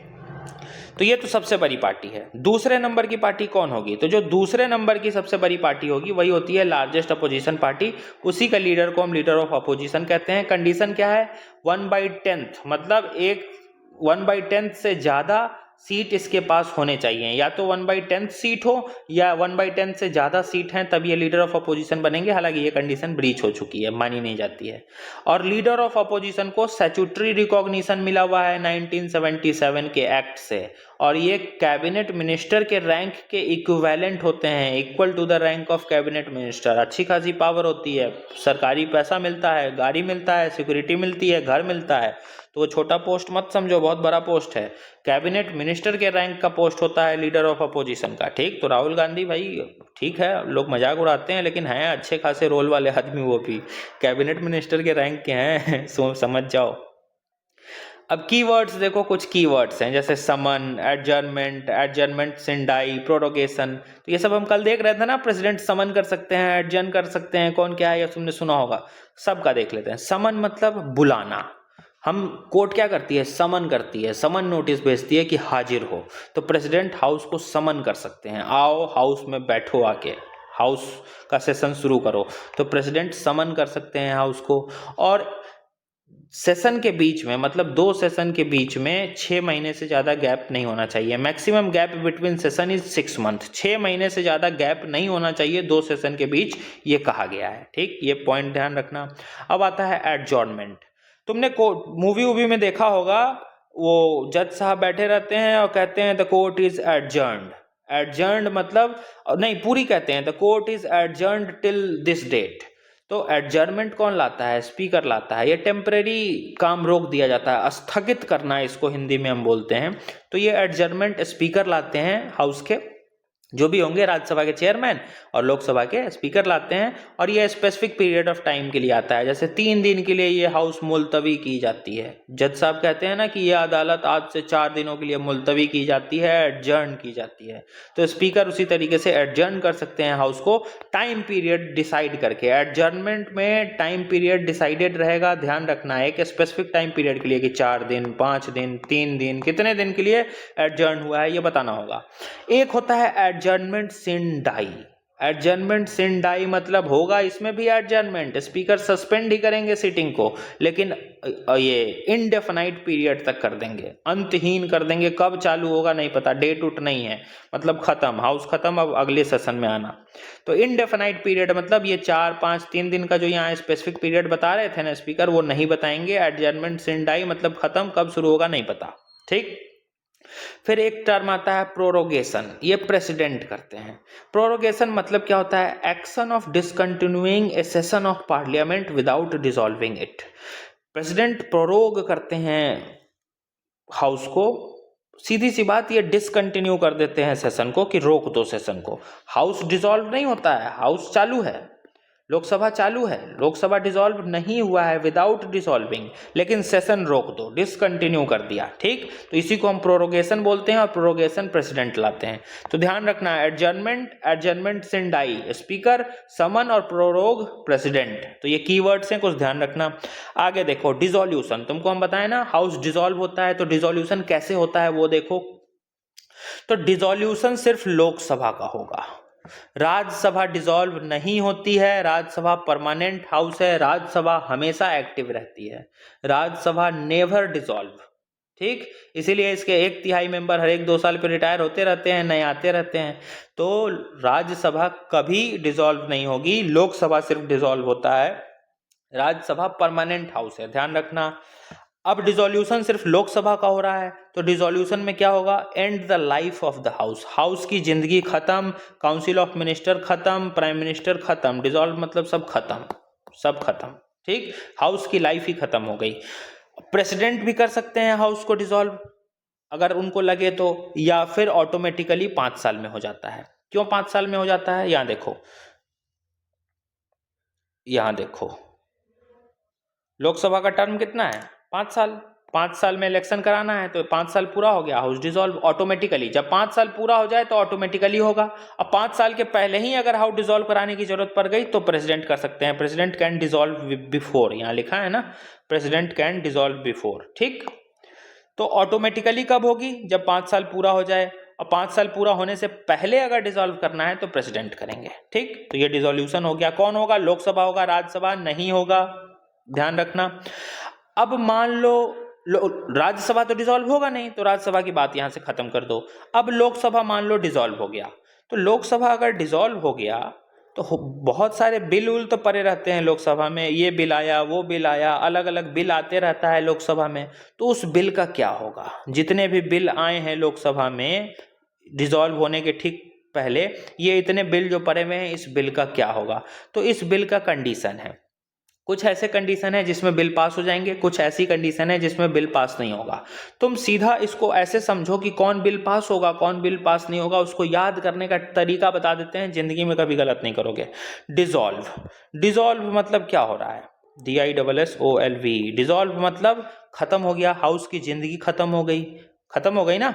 तो ये तो सबसे बड़ी पार्टी है। दूसरे नंबर की पार्टी कौन होगी, तो जो दूसरे नंबर की सबसे बड़ी पार्टी होगी वही होती है लार्जेस्ट अपोजिशन पार्टी, उसी का लीडर को हम लीडर ऑफ अपोजिशन कहते हैं। कंडीशन क्या है, 1/10, मतलब 1/10 से ज्यादा सीट इसके पास होने चाहिए, या तो 1/10 सीट हो या 1/10 से ज्यादा सीट हैं तब ये लीडर ऑफ अपोजिशन बनेंगे। हालांकि ये कंडीशन ब्रीच हो चुकी है, मानी नहीं जाती है। और लीडर ऑफ अपोजिशन को स्टैट्यूटरी रिकॉग्निशन मिला हुआ है 1977 के एक्ट से, और ये कैबिनेट मिनिस्टर के रैंक के इक्विवेलेंट होते हैं, equal to the rank of cabinet minister. अच्छी खासी पावर होती है, सरकारी पैसा मिलता है, गाड़ी मिलता है, सिक्योरिटी मिलती है, घर मिलता है, तो वो छोटा पोस्ट मत समझो, बहुत बड़ा पोस्ट है। कैबिनेट मिनिस्टर के रैंक का पोस्ट होता है लीडर ऑफ अपोजिशन का, ठीक। तो राहुल गांधी भाई ठीक है, लोग मजाक उड़ाते हैं, लेकिन हैं अच्छे खासे रोल वाले आदमी, वो भी कैबिनेट मिनिस्टर के रैंक के हैं समझ जाओ। अब कीवर्ड्स देखो, कुछ कीवर्ड्स हैं जैसे समन, एडजर्नमेंट, सिंडाई, प्रोरोगेशन, तो ये सब हम कल देख रहे थे ना, प्रेसिडेंट समन कर सकते हैं, एडजर्न कर सकते हैं, कौन क्या है, या तुमने सुना होगा, सबका देख लेते हैं। समन मतलब बुलाना, हम कोर्ट क्या करती है, समन करती है, समन नोटिस भेजती है कि हाजिर हो, तो प्रेसिडेंट हाउस को समन कर सकते हैं, आओ हाउस में बैठो, आके हाउस का सेशन शुरू करो, तो प्रेसिडेंट समन कर सकते हैं हाउस को। और सेशन के बीच में, मतलब 2 सेशन के बीच में 6 महीने से ज़्यादा गैप नहीं होना चाहिए, maximum gap between session is 6 month, 6 महीने से ज़्यादा गैप नहीं होना चाहिए 2 सेशन के बीच, ये कहा गया है, ठीक। ये पॉइंट ध्यान रखना। अब आता है एडजॉर्नमेंट, तुमने मूवी वूवी में देखा होगा, वो जज साहब बैठे रहते हैं और कहते हैं the court is adjourned, adjourned मतलब नहीं, पूरी कहते हैं the court is adjourned till this date. तो एडजर्नमेंट कौन लाता है, स्पीकर लाता है, ये टेम्परेरी काम रोक दिया जाता है, स्थगित करना इसको हिंदी में हम बोलते हैं। तो ये एडजर्नमेंट स्पीकर लाते हैं, हाउस के जो भी होंगे, राज्यसभा के चेयरमैन और लोकसभा के स्पीकर लाते हैं, और ये स्पेसिफिक पीरियड ऑफ टाइम के लिए आता है, जैसे 3 दिन के लिए ये हाउस मुलतवी की जाती है। जज साहब कहते हैं ना कि ये अदालत आज से 4 दिनों के लिए मुलतवी की जाती है, एडजर्न की जाती है, तो स्पीकर उसी तरीके से एडजर्न कर सकते हैं हाउस को, टाइम पीरियड डिसाइड करके। एडजर्नमेंट में टाइम पीरियड डिसाइडेड रहेगा, ध्यान रखना है, एक स्पेसिफिक टाइम पीरियड के लिए कि 4 दिन, 5 दिन, 3 दिन, कितने दिन के लिए एडजर्न हुआ है ये बताना होगा। एक होता है एडजर्नमेंट सिन डाई, एडजर्नमेंट सिन डाई मतलब होगा इसमें भी एडजर्नमेंट, स्पीकर सस्पेंड ही करेंगे सिटिंग को, लेकिन ये इनडेफिनाइट पीरियड तक कर देंगे, अंतहीन कर देंगे, कब चालू होगा नहीं पता, डेट उट नहीं है, मतलब खत्म, हाउस खत्म, अब अगले सेशन में आना। तो इनडेफिनाइट पीरियड मतलब ये 4, 5, 3 दिन का जो यहाँ स्पेसिफिक पीरियड बता रहे थे ना स्पीकर, वो नहीं बताएंगे। एडजर्नमेंट सिन डाई मतलब खत्म, कब शुरू होगा नहीं पता, ठीक। फिर एक टर्म आता है प्रोरोगेशन, ये प्रेसिडेंट करते हैं। प्रोरोगेशन मतलब क्या होता है, action of discontinuing A session of parliament without dissolving it. President prorogue करते हैं हाउस को, सीधी सी बात, ये डिसकंटिन्यू कर देते हैं सेशन को, कि रोक दो सेशन को। हाउस डिसॉल्व नहीं होता है, हाउस चालू है, लोकसभा चालू है, लोकसभा डिसॉल्व नहीं हुआ है विदाउट डिसॉल्विंग, लेकिन सेशन रोक दो, डिसकंटिन्यू कर दिया, ठीक। तो इसी को हम प्रोरोगेशन बोलते हैं, और प्रोरोगेशन प्रेसिडेंट लाते हैं। तो ध्यान रखना, एडजर्नमेंट सिन डाई स्पीकर, समन और प्रोरोग प्रेसिडेंट, तो ये कीवर्ड्स हैं, कुछ ध्यान रखना। आगे देखो डिसॉल्यूशन, तुमको हम बताएं ना हाउस डिसॉल्व होता है, तो डिसॉल्यूशन कैसे होता है वो देखो। तो डिसॉल्यूशन सिर्फ लोकसभा का होगा, राज्यसभा डिसॉल्व नहीं होती है, राज्यसभा परमानेंट हाउस है, राज्यसभा हमेशा एक्टिव रहती है, राज्यसभा नेवर डिसॉल्व, ठीक। इसीलिए इसके 1/3 मेंबर हर 1-2 साल पे रिटायर होते रहते हैं, नए आते रहते हैं। तो राज्यसभा कभी डिसॉल्व नहीं होगी, लोकसभा सिर्फ डिसॉल्व होता है। राज्यसभा परमानेंट हाउस है, ध्यान रखना। अब डिसोल्यूशन सिर्फ लोकसभा का हो रहा है, तो डिसोल्यूशन में क्या होगा, and the life of the house, house की जिंदगी खत्म, काउंसिल ऑफ मिनिस्टर खत्म, प्राइम मिनिस्टर खत्म, डिसॉल्व मतलब सब खत्म, सब खत्म, ठीक, हाउस की लाइफ ही खत्म हो गई। प्रेसिडेंट भी कर सकते हैं हाउस को डिसॉल्व अगर उनको लगे तो, या फिर ऑटोमेटिकली 5 साल में हो जाता है। क्यों 5 साल में हो जाता है, यहां देखो, यहां देखो, लोकसभा का टर्म कितना है, 5 साल, 5 साल में इलेक्शन कराना है, तो 5 साल पूरा हो गया, हाउस डिसॉल्व ऑटोमेटिकली। जब 5 साल पूरा हो जाए तो ऑटोमेटिकली होगा। अब 5 साल के पहले ही अगर हाउस डिसॉल्व कराने की जरूरत पड़ गई तो प्रेसिडेंट कर सकते हैं, प्रेसिडेंट कैन डिसॉल्व बिफोर, यहां लिखा है ना, प्रेसिडेंट कैन डिसॉल्व बिफोर, ठीक। तो ऑटोमेटिकली कब होगी, जब 5 साल पूरा हो जाए। और 5 साल पूरा होने से पहले अगर डिसॉल्व करना है तो प्रेसिडेंट करेंगे, ठीक। तो ये डिसोल्यूशन हो गया। कौन होगा, लोकसभा होगा, राज्यसभा नहीं होगा, ध्यान रखना। अब मान लो राज्यसभा तो डिसॉल्व होगा नहीं, तो राज्यसभा की बात यहां से खत्म कर दो। अब लोकसभा मान लो डिसॉल्व हो गया, तो लोकसभा अगर डिसॉल्व हो गया तो बहुत सारे बिल उल तो पड़े रहते हैं लोकसभा में, ये बिल आया, वो बिल आया, अलग अलग बिल आते रहता है लोकसभा में। तो उस बिल का क्या होगा, जितने भी बिल आए हैं लोकसभा में डिसॉल्व होने के ठीक पहले, ये इतने बिल जो पड़े हुए हैं, इस बिल का क्या होगा। तो इस बिल का कंडीशन है, कुछ ऐसे कंडीशन है जिसमें बिल पास हो जाएंगे, कुछ ऐसी कंडीशन है जिसमें बिल पास नहीं होगा। तुम सीधा इसको ऐसे समझो कि कौन बिल पास होगा, कौन बिल पास नहीं होगा, उसको याद करने का तरीका बता देते हैं, जिंदगी में कभी गलत नहीं करोगे। डिसॉल्व, डिसॉल्व मतलब क्या हो रहा है, DISSOLV, डिसॉल्व मतलब खत्म हो गया, हाउस की जिंदगी खत्म हो गई ना।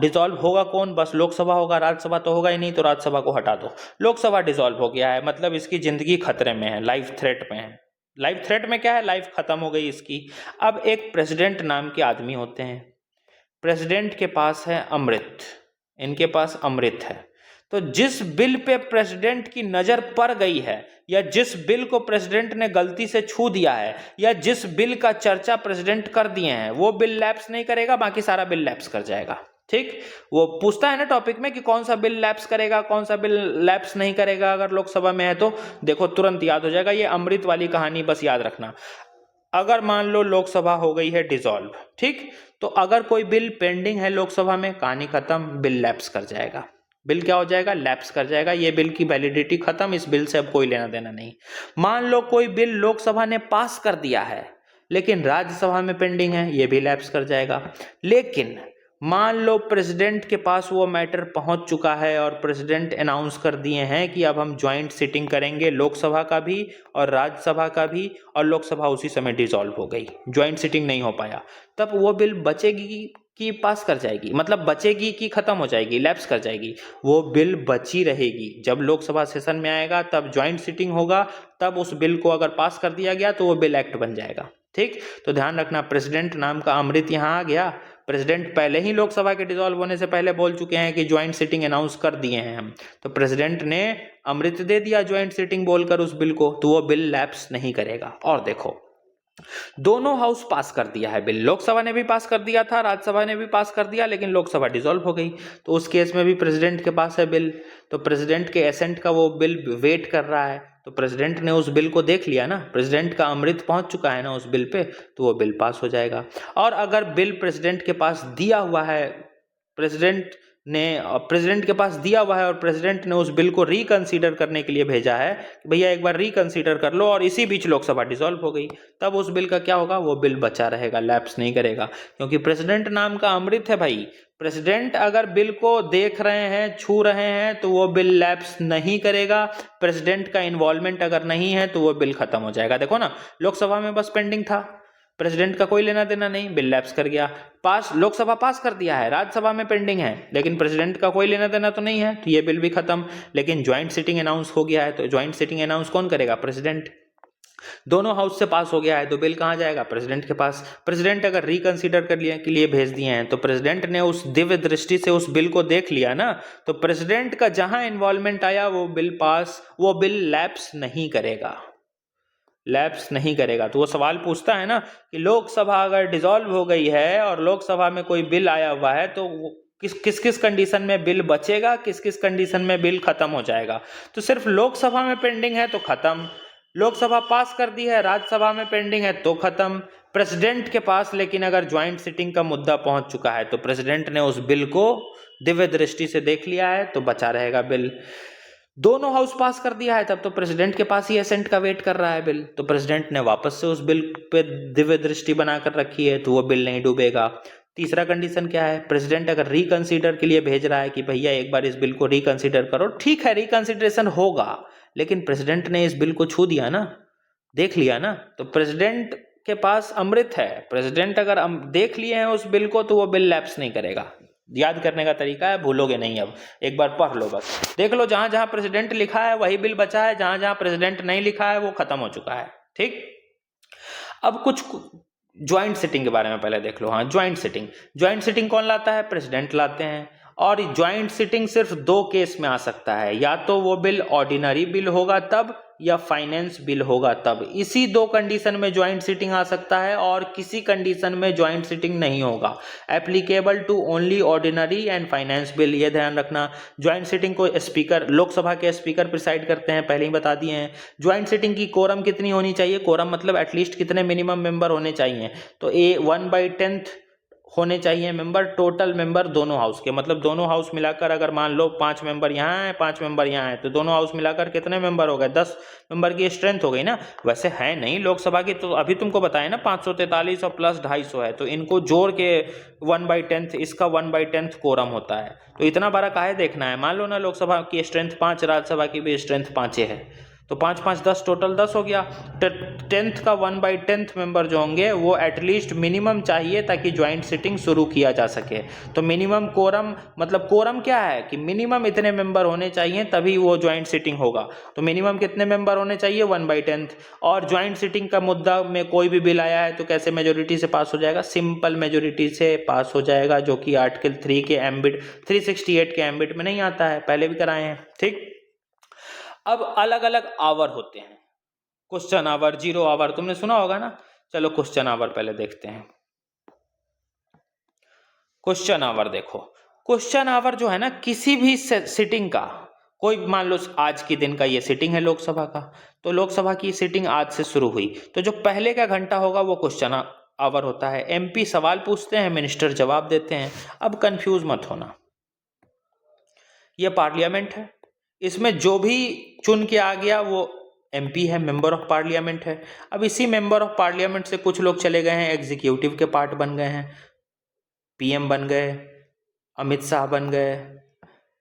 डिसॉल्व होगा कौन, बस लोकसभा होगा, राज्यसभा तो होगा ही नहीं, तो राज्यसभा को हटा दो। लोकसभा डिसॉल्व हो गया है, मतलब इसकी जिंदगी खतरे में है, लाइफ थ्रेट में है। लाइफ थ्रेट में क्या है, लाइफ खत्म हो गई इसकी। अब एक प्रेसिडेंट नाम के आदमी होते हैं, प्रेसिडेंट के पास है अमृत, इनके पास अमृत है। तो जिस बिल पे प्रेसिडेंट की नजर पड़ गई है, या जिस बिल को प्रेसिडेंट ने गलती से छू दिया है, या जिस बिल का चर्चा प्रेसिडेंट कर दिए हैं, वो बिल लैप्स नहीं करेगा, बाकी सारा बिल लैप्स कर जाएगा, ठीक। वो पूछता है ना टॉपिक में कि कौन सा बिल लैप्स करेगा, कौन सा बिल लैप्स नहीं करेगा, अगर लोकसभा में है तो देखो तुरंत याद हो जाएगा। ये अमृत वाली कहानी बस याद रखना। अगर मान लो लोकसभा हो गई है डिसॉल्व, ठीक, तो अगर कोई बिल पेंडिंग है लोकसभा में, कहानी खत्म, बिल लैप्स कर जाएगा। बिल क्या हो जाएगा, लैप्स कर जाएगा, ये बिल की वैलिडिटी खत्म, इस बिल से अब कोई लेना देना नहीं। मान लो कोई बिल लोकसभा ने पास कर दिया है लेकिन राज्यसभा में पेंडिंग है, ये भी लैप्स कर जाएगा। लेकिन मान लो प्रेसिडेंट के पास वो मैटर पहुंच चुका है और प्रेसिडेंट अनाउंस कर दिए हैं कि अब हम ज्वाइंट सिटिंग करेंगे, लोकसभा का भी और राज्यसभा का भी, और लोकसभा उसी समय डिसॉल्व हो गई, ज्वाइंट सिटिंग नहीं हो पाया, तब वो बिल बचेगी कि पास कर जाएगी, मतलब बचेगी कि खत्म हो जाएगी, लैप्स कर जाएगी। वो बिल बची रहेगी, जब लोकसभा सेशन में आएगा तब ज्वाइंट सिटिंग होगा, तब उस बिल को अगर पास कर दिया गया तो वो बिल एक्ट बन जाएगा, ठीक। तो ध्यान रखना, प्रेसिडेंट नाम का अमृत यहाँ आ गया। प्रेसिडेंट पहले ही लोकसभा के डिसॉल्व होने से पहले बोल चुके हैं कि ज्वाइंट सिटिंग अनाउंस कर दिए हैं हम, तो प्रेसिडेंट ने अमृत दे दिया ज्वाइंट सिटिंग बोलकर उस बिल को, तो वो बिल लैप्स नहीं करेगा। और देखो दोनों हाउस पास कर दिया है बिल, लोकसभा ने भी पास कर दिया था, राज्यसभा ने भी पास कर दिया, लेकिन लोकसभा डिसॉल्व हो गई, तो उस केस में भी प्रेसिडेंट के पास है बिल, तो प्रेसिडेंट के एसेंट का वो बिल वेट कर रहा है, तो प्रेसिडेंट ने उस बिल को देख लिया ना, प्रेसिडेंट का अमृत पहुंच चुका है ना उस बिल पे, तो वो बिल पास हो जाएगा। और अगर बिल प्रेसिडेंट के पास दिया हुआ है, प्रेसिडेंट के पास दिया हुआ है और प्रेसिडेंट ने उस बिल को रिकंसीडर करने के लिए भेजा है कि भैया एक बार रिकंसीडर कर लो, और इसी बीच लोकसभा डिसॉल्व हो गई, तब उस बिल का क्या होगा, वो बिल बचा रहेगा, लैप्स नहीं करेगा, क्योंकि प्रेसिडेंट नाम का अमृत है भाई। प्रेसिडेंट अगर बिल को देख रहे हैं, छू रहे हैं, तो वो बिल लैप्स नहीं करेगा। प्रेसिडेंट का इन्वॉल्वमेंट अगर नहीं है तो वो बिल खत्म हो जाएगा। देखो ना, लोकसभा में बस पेंडिंग था, प्रेसिडेंट का कोई लेना देना नहीं, बिल लैप्स कर गया, पास, लोकसभा पास कर दिया है, राज्यसभा में पेंडिंग है, लेकिन प्रेसिडेंट का कोई लेना देना तो नहीं है, तो ये बिल भी खत्म। लेकिन ज्वाइंट सिटिंग अनाउंस हो गया है, तो ज्वाइंट सिटिंग अनाउंस कौन करेगा, प्रेसिडेंट। दोनों हाउस से पास हो गया है, तो बिल कहां जाएगा, प्रेसिडेंट के पास। प्रेसिडेंट अगर रिकंसीडर कर लिए के लिए भेज दिए हैं, तो प्रेसिडेंट ने उस दिव्य दृष्टि से उस बिल को देख लिया ना, तो प्रेसिडेंट का जहां इन्वॉल्वमेंट आया वो बिल पास, वो बिल लैप्स नहीं करेगा, लैप्स नहीं करेगा। तो वो सवाल पूछता है ना कि लोकसभा अगर डिसॉल्व हो गई है और लोकसभा में कोई बिल आया हुआ है, तो किस किस कंडीशन में बिल बचेगा, किस किस कंडीशन में बिल खत्म हो जाएगा। तो सिर्फ लोकसभा में पेंडिंग है तो खत्म, लोकसभा पास कर दी है, राज्यसभा में पेंडिंग है तो खत्म। प्रेसिडेंट के पास लेकिन अगर ज्वाइंट सिटिंग का मुद्दा पहुंच चुका है तो प्रेसिडेंट ने उस बिल को दिव्य दृष्टि से देख लिया है तो बचा रहेगा बिल। दोनों हाउस पास कर दिया है तब तो प्रेसिडेंट के पास ही एसेंट का वेट कर रहा है बिल, तो प्रेसिडेंट ने वापस से उस बिल पे दिव्य दृष्टि बनाकर रखी है तो वो बिल नहीं डूबेगा। तीसरा कंडीशन क्या है, प्रेसिडेंट अगर रिकंसीडर के लिए भेज रहा है कि भैया एक बार इस बिल को रिकंसीडर करो, ठीक है रिकंसीडरेशन होगा, लेकिन प्रेसिडेंट ने इस बिल को छू दिया ना, देख लिया ना, तो प्रेसिडेंट के पास अमृत है। प्रेसिडेंट अगर देख लिए हैं उस बिल को तो वो बिल लैप्स नहीं करेगा। याद करने का तरीका है, भूलोगे नहीं, अब एक बार पढ़ लो, बस देख लो, जहां जहां प्रेसिडेंट लिखा है वही बिल बचा है, जहां जहां प्रेसिडेंट नहीं लिखा है वो खत्म हो चुका है। ठीक, अब कुछ ज्वाइंट सिटिंग के बारे में पहले देख लो। हाँ, ज्वाइंट सिटिंग कौन लाता है, प्रेसिडेंट लाते हैं। और ज्वाइंट सिटिंग सिर्फ दो केस में आ सकता है, या तो वो बिल ऑर्डिनरी बिल होगा तब, या फाइनेंस बिल होगा तब। इसी दो कंडीशन में ज्वाइंट सिटिंग आ सकता है और किसी कंडीशन में ज्वाइंट सिटिंग नहीं होगा। Applicable to only ordinary and finance bill, ये ध्यान रखना। ज्वाइंट सिटिंग को स्पीकर, लोकसभा के स्पीकर प्रिसाइड करते हैं, पहले ही बता दिए हैं। ज्वाइंट सिटिंग की कोरम कितनी होनी चाहिए, कोरम मतलब एटलीस्ट कितने मिनिमम मेंबर होने चाहिए, तो 1/10 होने चाहिए मेंबर, टोटल मेंबर दोनों हाउस के, मतलब दोनों हाउस मिलाकर अगर मान लो 5 मेंबर यहाँ हैं 5 मेंबर यहाँ हैं तो दोनों हाउस मिलाकर कितने मेंबर हो गए, 10 मेंबर की स्ट्रेंथ हो गई ना। वैसे है नहीं लोकसभा की, तो अभी तुमको बताया ना 543 और प्लस 250 है, तो इनको जोड़ के 1/10, इसका 1/10 कोरम होता है। तो इतना बड़ा काहे देखना है, मान लो ना लोकसभा की स्ट्रेंथ 5, राज्यसभा की भी स्ट्रेंथ 5 है, तो 5 5 10 टोटल 10 हो गया। 10th का 1/10 मेंबर जो होंगे वो एटलीस्ट मिनिमम चाहिए ताकि ज्वाइंट सिटिंग शुरू किया जा सके। तो मिनिमम कोरम, मतलब कोरम क्या है कि मिनिमम इतने मेंबर होने चाहिए तभी वो ज्वाइंट सिटिंग होगा। तो मिनिमम कितने मेंबर होने चाहिए, 1/10। और ज्वाइंट सिटिंग का मुद्दा में कोई भी बिल आया है तो कैसे मेजोरिटी से पास हो जाएगा, सिंपल मेजोरिटी से पास हो जाएगा, जो कि आर्टिकल 3 के एम्बिट 368 के एम्बिट में नहीं आता है, पहले भी कराए हैं। ठीक, अब अलग अलग आवर होते हैं, क्वेश्चन आवर, जीरो आवर, तुमने सुना होगा ना। चलो क्वेश्चन आवर पहले देखते हैं। क्वेश्चन आवर देखो, क्वेश्चन आवर जो है ना, किसी भी सिटिंग का, कोई मान लो आज के दिन का ये सिटिंग है लोकसभा का, तो लोकसभा की सिटिंग आज से शुरू हुई, तो जो पहले का घंटा होगा वो क्वेश्चन आवर होता है। एमपी सवाल पूछते हैं, मिनिस्टर जवाब देते हैं। अब कंफ्यूज मत होना, ये पार्लियामेंट है, इसमें जो भी चुन के आ गया वो एमपी है, मेंबर ऑफ पार्लियामेंट है। अब इसी मेंबर ऑफ पार्लियामेंट से कुछ लोग चले गए हैं, एग्जीक्यूटिव के पार्ट बन गए हैं, पीएम बन गए, अमित शाह बन गए,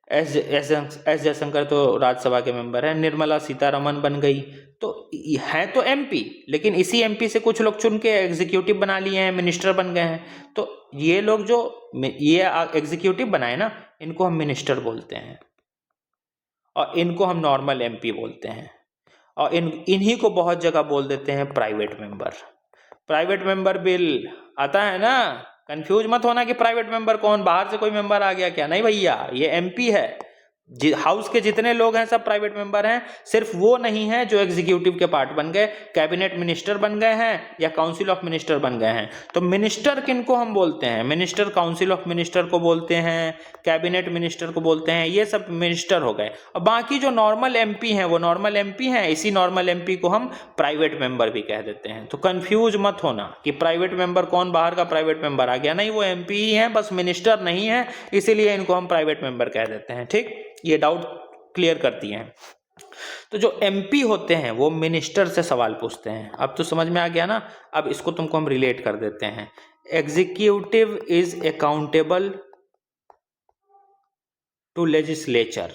एस जयशंकर तो राज्यसभा के मेंबर हैं, निर्मला सीतारमन बन गई, तो है तो एमपी, लेकिन इसी एमपी से कुछ लोग चुन के एग्जीक्यूटिव बना लिए हैं, मिनिस्टर बन गए हैं। तो ये लोग जो ये एग्जीक्यूटिव बनाए ना, इनको हम मिनिस्टर बोलते हैं और इनको हम नॉर्मल एमपी बोलते हैं, और इन्हीं को बहुत जगह बोल देते हैं private member. Private member bill आता है ना, कंफ्यूज मत होना कि प्राइवेट मेंबर कौन, बाहर से कोई मेंबर आ गया क्या, नहीं भैया, ये एमपी है। हाउस के जितने लोग हैं सब प्राइवेट मेंबर हैं, सिर्फ वो नहीं है जो एग्जीक्यूटिव के पार्ट बन गए, कैबिनेट मिनिस्टर बन गए हैं या काउंसिल ऑफ मिनिस्टर बन गए हैं। तो मिनिस्टर किनको हम बोलते हैं, मिनिस्टर काउंसिल ऑफ मिनिस्टर को बोलते हैं, कैबिनेट मिनिस्टर को बोलते हैं, ये सब मिनिस्टर हो गए। और बाकी जो नॉर्मल एमपी हैं वो नॉर्मल एमपी हैं, इसी नॉर्मल एमपी को हम प्राइवेट मेंबर भी कह देते हैं। तो कंफ्यूज मत होना कि प्राइवेट मेंबर कौन, बाहर का प्राइवेट मेंबर आ गया, नहीं, वो एमपी ही है, बस मिनिस्टर नहीं है, इसीलिए इनको हम प्राइवेट मेंबर कह देते हैं। ठीक, ये डाउट क्लियर करती हैं। तो जो एमपी होते हैं वो मिनिस्टर से सवाल पूछते हैं। अब तो समझ में आ गया ना, अब इसको तुमको हम रिलेट कर देते हैं। Executive is accountable to legislature,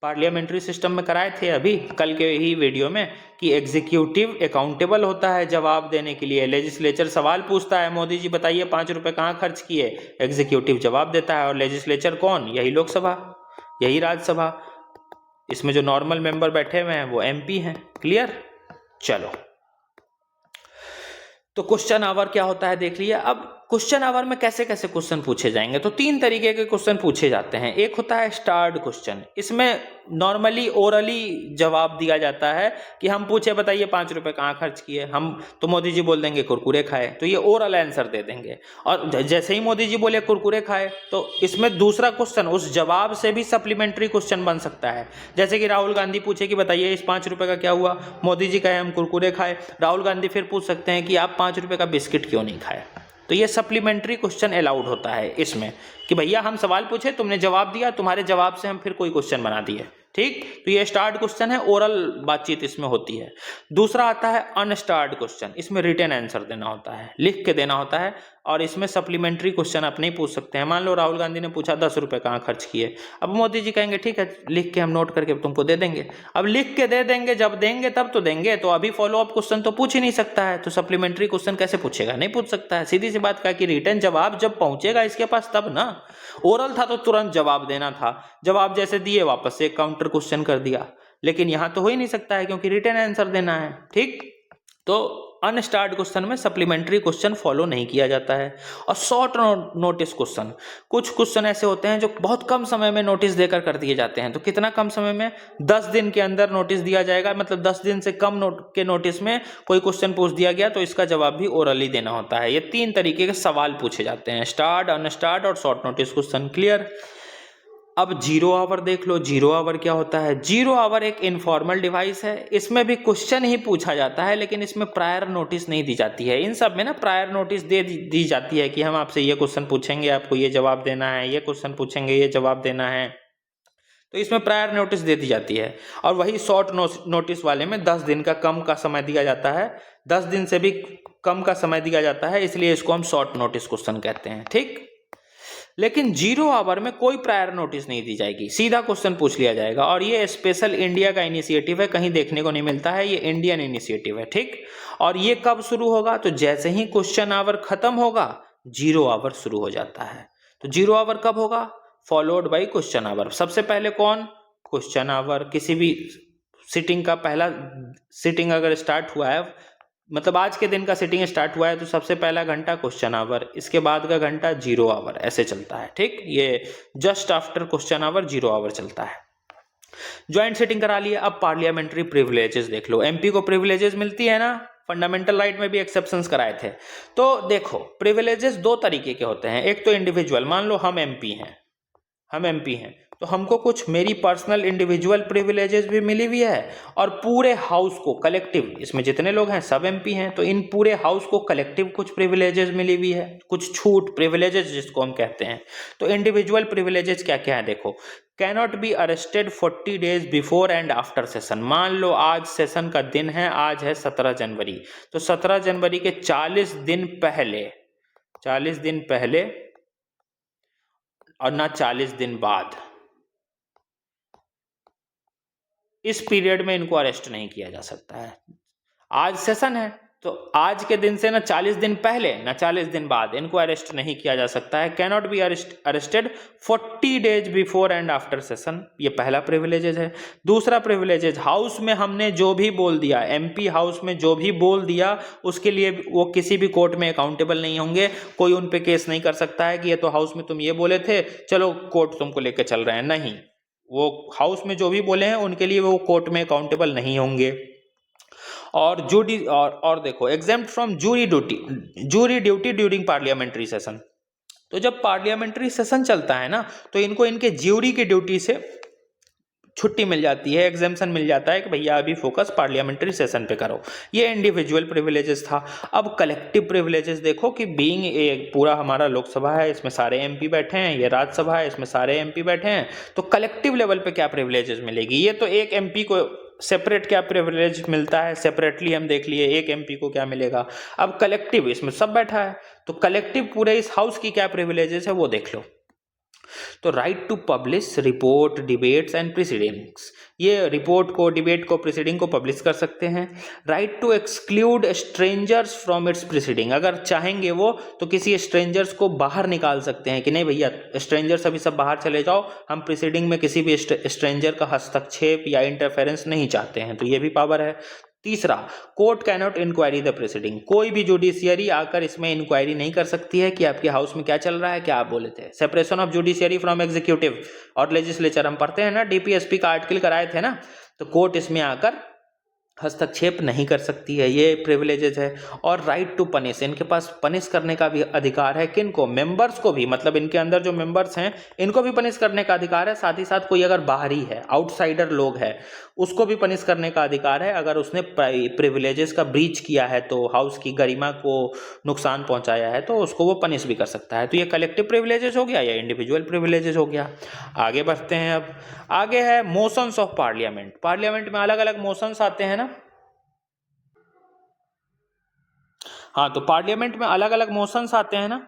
parliamentary system में कराए थे अभी कल के ही वीडियो में कि एग्जीक्यूटिव अकाउंटेबल होता है जवाब देने के लिए, लेजिस्लेचर सवाल पूछता है, मोदी जी बताइए 5 रुपए कहाँ खर्च किए, एग्जीक्यूटिव जवाब देता है। और लेजिस्लेचर कौन, यही लोकसभा, यही राज्यसभा, इसमें जो नॉर्मल मेंबर बैठे हुए हैं वो एमपी हैं। क्लियर, चलो, तो क्वेश्चन आवर क्या होता है देख लिया। अब क्वेश्चन आवर में कैसे कैसे क्वेश्चन पूछे जाएंगे, तो 3 तरीके के क्वेश्चन पूछे जाते हैं। एक होता है स्टार्ड क्वेश्चन, इसमें नॉर्मली ओरली जवाब दिया जाता है कि हम पूछे बताइए 5 रुपए कहाँ खर्च किए, हम तो मोदी जी बोल देंगे कुरकुरे खाए, तो ये ओरल आंसर दे देंगे। और जैसे ही मोदी जी बोले कुरकुरे खाए, तो इसमें दूसरा क्वेश्चन उस जवाब से भी सप्लीमेंट्री क्वेश्चन बन सकता है। जैसे कि राहुल गांधी पूछे कि बताइए इस 5 रुपए का क्या हुआ, मोदी जी कहे हम कुरकुरे खाए, राहुल गांधी फिर पूछ सकते हैं कि आप 5 रुपए का बिस्किट क्यों नहीं खाए। तो ये सप्लीमेंट्री क्वेश्चन अलाउड होता है इसमें कि भैया हम सवाल पूछे, तुमने जवाब दिया, तुम्हारे जवाब से हम फिर कोई क्वेश्चन बना दिए, ठीक। तो ये स्टार्ड क्वेश्चन है, ओरल बातचीत इसमें होती है। दूसरा आता है अनस्टार्ड क्वेश्चन, इसमें रिटन आंसर देना होता है, लिख के देना होता है, और इसमें सप्लीमेंट्री क्वेश्चन अपने ही पूछ सकते हैं। मान लो राहुल गांधी ने पूछा 10 रुपए कहाँ खर्च किए, अब मोदी जी कहेंगे ठीक है लिख के हम नोट करके तुमको दे देंगे। अब लिख के दे देंगे, जब देंगे तब तो देंगे, तो अभी फॉलो अप क्वेश्चन तो पूछ ही नहीं सकता है, तो सप्लीमेंट्री क्वेश्चन कैसे पूछेगा, नहीं पूछ सकता है। सीधी सी बात कहा कि रिटन जवाब जब पहुंचेगा इसके पास तब ना, ओरल था तो तुरंत जवाब देना था, जवाब जैसे दिए वापस से काउंटर क्वेश्चन कर दिया, लेकिन यहां तो हो ही नहीं सकता है क्योंकि रिटन आंसर देना है, ठीक। तो अनस्टार्ड क्वेश्चन में सप्लीमेंट्री क्वेश्चन फॉलो नहीं किया जाता है। और शॉर्ट नोटिस क्वेश्चन, कुछ क्वेश्चन ऐसे होते हैं जो बहुत कम समय में नोटिस देकर कर दिए जाते हैं। तो कितना कम समय में, 10 दिन के अंदर नोटिस दिया जाएगा, मतलब 10 दिन से कम के नोटिस में कोई क्वेश्चन पूछ दिया गया तो इसका जवाब भी ओरली देना होता है। ये 3 तरीके के सवाल पूछे जाते हैं, स्टार्ड, अनस्टार्ड और शॉर्ट नोटिस क्वेश्चन। क्लियर। अब 0 आवर देख लो। 0 आवर क्या होता है? 0 आवर एक इनफॉर्मल डिवाइस है, इसमें भी क्वेश्चन ही पूछा जाता है, लेकिन इसमें प्रायर नोटिस नहीं दी जाती है। इन सब में ना प्रायर नोटिस दी जाती है कि हम आपसे ये क्वेश्चन पूछेंगे, आपको ये जवाब देना है, ये क्वेश्चन पूछेंगे, ये जवाब देना है, तो इसमें प्रायर नोटिस दे दी जाती है। और वही शॉर्ट नोटिस वाले में 10 दिन का कम का समय दिया जाता है, 10 दिन से भी कम का समय दिया जाता है, इसलिए इसको हम शॉर्ट नोटिस क्वेश्चन कहते हैं, ठीक। लेकिन 0 आवर में कोई प्रायर नोटिस नहीं दी जाएगी, सीधा क्वेश्चन पूछ लिया जाएगा। और ये स्पेशल इंडिया का इनिशिएटिव है, कहीं देखने को नहीं मिलता है, ये इंडियन इनिशिएटिव है, ठीक। और ये कब शुरू होगा? तो जैसे ही क्वेश्चन आवर खत्म होगा 0 आवर शुरू हो जाता है। तो 0 आवर कब होगा? Followed by question hour. सबसे पहले कौन? Question hour. किसी भी सिटिंग का पहला सिटिंग अगर स्टार्ट हुआ है, मतलब आज के दिन का सिटिंग स्टार्ट हुआ है, तो सबसे पहला घंटा क्वेश्चन आवर, इसके बाद का घंटा 0 आवर, ऐसे चलता है, ठीक। ये just after question hour 0 hour चलता है। ज्वाइंट सिटिंग करा लिया। अब पार्लियामेंट्री प्रिविलेजेस देख लो। एमपी को प्रिविलेजेस मिलती है ना, फंडामेंटल राइट में भी एक्सेप्शंस कराए थे। तो देखो प्रिविलेजेस 2 तरीके के होते हैं। एक तो इंडिविजुअल, मान लो हम एमपी हैं, तो हमको कुछ मेरी पर्सनल इंडिविजुअल प्रिविलेजेस भी मिली हुई है, और पूरे हाउस को कलेक्टिव, इसमें जितने लोग हैं सब एमपी हैं, तो इन पूरे हाउस को कलेक्टिव कुछ प्रिविलेजेस मिली हुई है, कुछ छूट, प्रिविलेजेस जिसको हम कहते हैं। तो इंडिविजुअल प्रिविलेजेस क्या क्या है देखो। Cannot be arrested 40 days before and after session. मान लो आज सेशन का दिन है, आज है 17 जनवरी, तो 17 जनवरी के 40 दिन पहले और ना 40 दिन बाद, इस पीरियड में इनको अरेस्ट नहीं किया जा सकता है। आज सेशन है, तो आज के दिन से ना 40 दिन पहले ना 40 दिन बाद इनको अरेस्ट नहीं किया जा सकता है। Cannot be arrested 40 days before and after session, ये पहला प्रिविलेजेस है। दूसरा प्रिविलेजेस, हाउस में हमने जो भी बोल दिया, एमपी हाउस में जो भी बोल दिया, उसके लिए वो किसी भी कोर्ट में अकाउंटेबल नहीं होंगे। कोई उन पे केस नहीं कर सकता है कि ये तो हाउस में तुम ये बोले थे, चलो कोर्ट तुमको लेके चल रहे हैं, नहीं। वो हाउस में जो भी बोले हैं उनके लिए वो कोर्ट में अकाउंटेबल नहीं होंगे। और देखो exempt from jury duty during parliamentary session. तो जब पार्लियामेंट्री सेशन चलता है ना, तो इनको इनके ज्यूरी की ड्यूटी से छुट्टी मिल जाती है, एग्जेम्पशन मिल जाता है कि भैया अभी फोकस पार्लियामेंट्री सेशन पे करो। ये इंडिविजुअल प्रिविलेजेस था। अब कलेक्टिव प्रिविलेजेस देखो कि बीइंग एक पूरा हमारा लोकसभा है, इसमें सारे एमपी बैठे हैं, ये राज्यसभा है, इसमें सारे एमपी बैठे हैं, तो कलेक्टिव लेवल पे क्या प्रिविलेजेस मिलेगी। ये तो एक एमपी को सेपरेट क्या प्रिविलेज मिलता है, सेपरेटली हम देख लिए एक एमपी को क्या मिलेगा। अब कलेक्टिव, इसमें सब बैठा है, तो कलेक्टिव पूरे इस हाउस की क्या प्रिविलेजेस है वो देख लो। तो right to publish report, debates and proceedings, ये रिपोर्ट को, डिबेट को, प्रीसीडिंग को पब्लिश कर सकते हैं। Right to exclude strangers from its proceeding, अगर चाहेंगे वो तो किसी स्ट्रेंजर्स को बाहर निकाल सकते हैं कि नहीं भैया स्ट्रेंजर्स अभी सब बाहर चले जाओ, हम प्रीसीडिंग में किसी भी स्ट्रेंजर का हस्तक्षेप या इंटरफेरेंस नहीं चाहते हैं, तो ये भी पावर है। तीसरा, court cannot inquiry the proceeding, कोई भी जुडिशियरी आकर इसमें इंक्वायरी नहीं कर सकती है कि आपके हाउस में क्या चल रहा है, क्या आप बोले थे। Separation of judiciary from executive और लेजिस्लेचर, हम पढ़ते हैं ना, डीपीएसपी का आर्टिकल कराए थे ना, तो कोर्ट इसमें आकर हस्तक्षेप नहीं कर सकती है, ये प्रिविलेजेस है। और राइट टू पनिश, इनके पास पनिश करने का भी अधिकार है। किनको? मेंबर्स को भी, मतलब इनके अंदर जो मेंबर्स हैं इनको भी पनिश करने का अधिकार है। साथ ही साथ कोई अगर बाहरी है, आउटसाइडर लोग है, उसको भी पनिश करने का अधिकार है अगर उसने प्रिविलेजेस का ब्रीच किया है, तो हाउस की गरिमा को नुकसान पहुंचाया है, तो उसको वो पनिश भी कर सकता है। तो ये कलेक्टिव प्रिविलेजेस हो गया या इंडिविजुअल प्रिविलेजेस हो गया। आगे बढ़ते हैं। अब आगे है मोशंस ऑफ पार्लियामेंट। पार्लियामेंट में अलग अलग मोशंस आते हैं ना, हाँ, तो पार्लियामेंट में अलग अलग मोशंस आते हैं ना,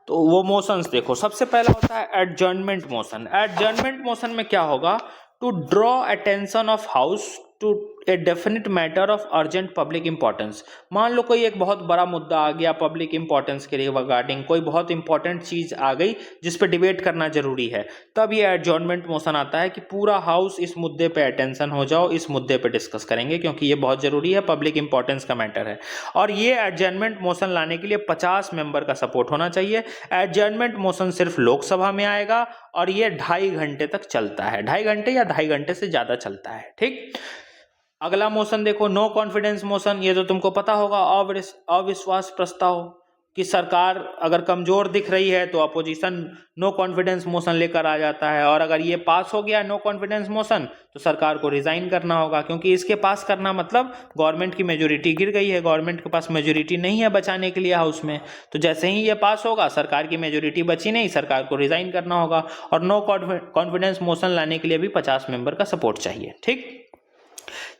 तो वो मोशंस देखो। सबसे पहला होता है एडजर्नमेंट मोशन। एडजर्नमेंट मोशन में क्या होगा? To draw attention of house to a definite matter of urgent public importance. मान लो कोई एक बहुत बड़ा मुद्दा आ गया पब्लिक इंपॉर्टेंस के रिगार्डिंग, कोई बहुत इंपॉर्टेंट चीज आ गई जिस पे डिबेट करना जरूरी है, तब ये एडजर्नमेंट मोशन आता है कि पूरा हाउस इस मुद्दे पे अटेंशन हो जाओ, इस मुद्दे पे डिस्कस करेंगे क्योंकि ये बहुत जरूरी है, पब्लिक इंपॉर्टेंस का मैटर है। और ये एडजर्नमेंट मोशन लाने के लिए 50 मेंबर का सपोर्ट होना चाहिए। एडजर्नमेंट मोशन सिर्फ लोकसभा में आएगा और ये 2.5 घंटे तक चलता है, 2.5 घंटे या 2.5 घंटे से ज्यादा चलता है। ठीक, अगला मोशन देखो, नो कॉन्फिडेंस मोशन। ये तो तुमको पता होगा, अविश्वास प्रस्ताव, कि सरकार अगर कमजोर दिख रही है तो अपोजिशन नो कॉन्फिडेंस मोशन लेकर आ जाता है, और अगर ये पास हो गया नो कॉन्फिडेंस मोशन तो सरकार को रिजाइन करना होगा, क्योंकि इसके पास करना मतलब गवर्नमेंट की मेजोरिटी गिर गई है, गवर्नमेंट के पास मेजोरिटी नहीं है बचाने के लिए हाउस में। तो जैसे ही ये पास होगा, सरकार की मेजोरिटी बची नहीं, सरकार को रिजाइन करना होगा। और नो कॉन्फिडेंस मोशन लाने के लिए भी 50 मेंबर का सपोर्ट चाहिए। ठीक,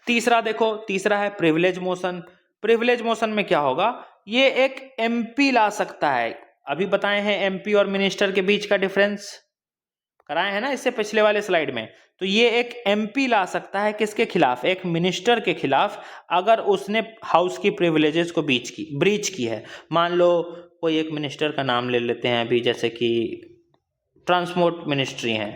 तीसरा देखो, तीसरा है प्रिविलेज मोशन। प्रिविलेज मोशन में क्या होगा? ये एक एमपी ला सकता है। अभी बताए हैं एमपी और मिनिस्टर के बीच का डिफरेंस, कराए हैं ना इससे पिछले वाले स्लाइड में। तो ये एक एमपी ला सकता है किसके खिलाफ? एक मिनिस्टर के खिलाफ, अगर उसने हाउस की प्रिविलेजेस को ब्रीच की है। मान लो कोई एक मिनिस्टर का नाम ले लेते हैं अभी, जैसे कि ट्रांसपोर्ट मिनिस्ट्री है,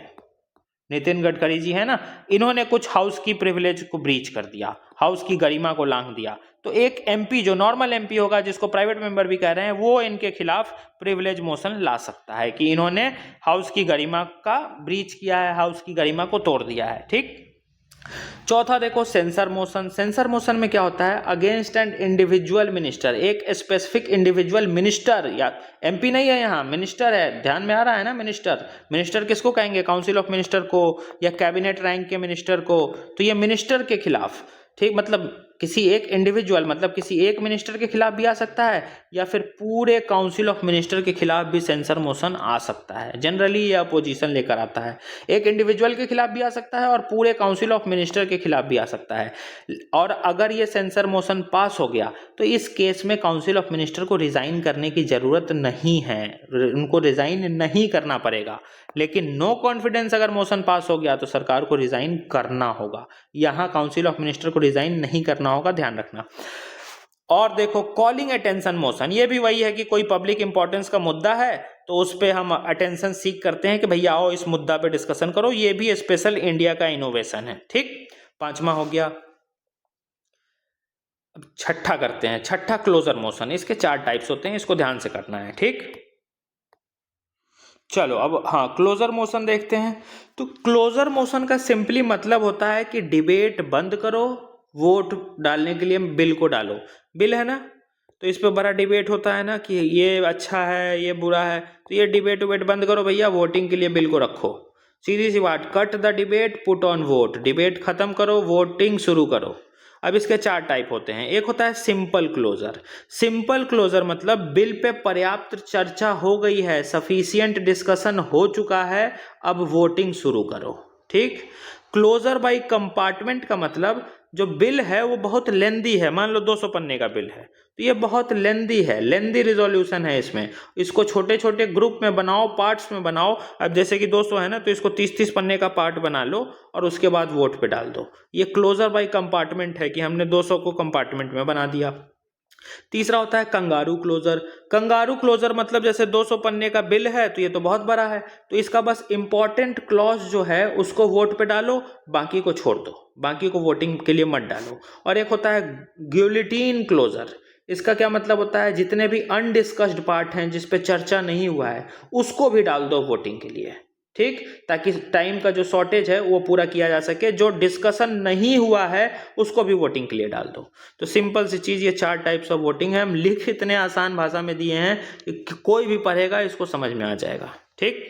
नितिन गडकरी जी है ना, इन्होंने कुछ हाउस की प्रिविलेज को ब्रीच कर दिया, हाउस की गरिमा को लांघ दिया, तो एक एमपी जो नॉर्मल एमपी होगा, जिसको प्राइवेट मेंबर भी कह रहे हैं, वो इनके खिलाफ प्रिविलेज मोशन ला सकता है कि इन्होंने हाउस की गरिमा का ब्रीच किया है, हाउस की गरिमा को तोड़ दिया है। ठीक, चौथा देखो सेंसर मोशन। सेंसर मोशन में क्या होता है? अगेंस्ट एन इंडिविजुअल मिनिस्टर, एक स्पेसिफिक इंडिविजुअल मिनिस्टर, या एमपी नहीं है यहाँ, मिनिस्टर है, ध्यान में आ रहा है ना। मिनिस्टर, मिनिस्टर किसको कहेंगे? काउंसिल ऑफ मिनिस्टर को, या कैबिनेट रैंक के मिनिस्टर को। तो ये मिनिस्टर के खिलाफ, ठीक, मतलब किसी एक इंडिविजुअल, मतलब किसी एक मिनिस्टर के खिलाफ भी आ सकता है, या फिर पूरे काउंसिल ऑफ मिनिस्टर के खिलाफ भी सेंसर मोशन आ सकता है। जनरली ये अपोजिशन लेकर आता है, एक इंडिविजुअल के खिलाफ भी आ सकता है और पूरे काउंसिल ऑफ मिनिस्टर के खिलाफ भी आ सकता है। और अगर ये सेंसर मोशन पास हो गया तो इस केस में काउंसिल ऑफ मिनिस्टर को रिजाइन करने की जरूरत नहीं है, उनको रिजाइन नहीं करना पड़ेगा। लेकिन नो कॉन्फिडेंस अगर मोशन पास हो गया तो सरकार को रिजाइन करना होगा, यहां काउंसिल ऑफ मिनिस्टर को रिजाइन नहीं करना होगा, ध्यान रखना। और देखो कॉलिंग अटेंशन मोशन, ये भी वही है कि कोई पब्लिक इंपॉर्टेंस का मुद्दा है तो उस पे हम अटेंशन सीख करते हैं कि भैया आओ इस मुद्दा पे डिस्कशन करो, ये भी स्पेशल इंडिया का इनोवेशन है। ठीक, पांचवा हो गया। अब छठा करते हैं, छठा क्लोजर मोशन। इसके 4 टाइप्स होते हैं, इसको ध्यान से करना है। ठीक, चलो अब हाँ क्लोजर मोशन देखते हैं। तो क्लोजर मोशन का सिंपली मतलब होता है कि डिबेट बंद करो, वोट डालने के लिए बिल को डालो। बिल है ना, तो इस पे बड़ा डिबेट होता है ना कि ये अच्छा है ये बुरा है, तो ये डिबेट बंद करो भैया, वोटिंग के लिए बिल को रखो। सीधी सी बात, cut the debate put on vote, debate खत्म करो, वोटिंग शुरू करो। अब इसके 4 टाइप होते हैं। एक होता है सिंपल क्लोजर। सिंपल क्लोजर मतलब बिल पे पर्याप्त चर्चा हो गई है, सफिशिएंट डिस्कशन हो चुका है, अब वोटिंग शुरू करो। ठीक, क्लोजर बाय कंपार्टमेंट का मतलब जो बिल है वो बहुत लेंदी है, मान लो 200 पन्ने का बिल है तो ये बहुत लेंदी है, लेंदी रिजोल्यूशन है इसमें, इसको छोटे छोटे ग्रुप में बनाओ, पार्ट्स में बनाओ। अब जैसे कि 200 है ना, तो इसको 30-30 पन्ने का पार्ट बना लो और उसके बाद वोट पे डाल दो। ये क्लोजर बाय कंपार्टमेंट है कि हमने 200 को कंपार्टमेंट में बना दिया। तीसरा होता है कंगारू क्लोजर। कंगारू क्लोजर मतलब जैसे 200 पन्ने का बिल है तो ये तो बहुत बड़ा है, तो इसका बस इंपॉर्टेंट क्लॉज जो है उसको वोट पे डालो, बाकी को छोड़ दो, बाकी को वोटिंग के लिए मत डालो। और एक होता है गिलोटिन क्लोजर। इसका क्या मतलब होता है, जितने भी अनडिस्कस्ड पार्ट हैं जिस पे चर्चा नहीं हुआ है उसको भी डाल दो वोटिंग के लिए, ठीक, ताकि टाइम का जो शॉर्टेज है वो पूरा किया जा सके। जो डिस्कशन नहीं हुआ है उसको भी वोटिंग के लिए डाल दो। तो सिंपल सी चीज, ये 4 टाइप्स ऑफ वोटिंग है। हम लिख इतने आसान भाषा में दिए हैं कि कोई भी पढ़ेगा इसको समझ में आ जाएगा, ठीक।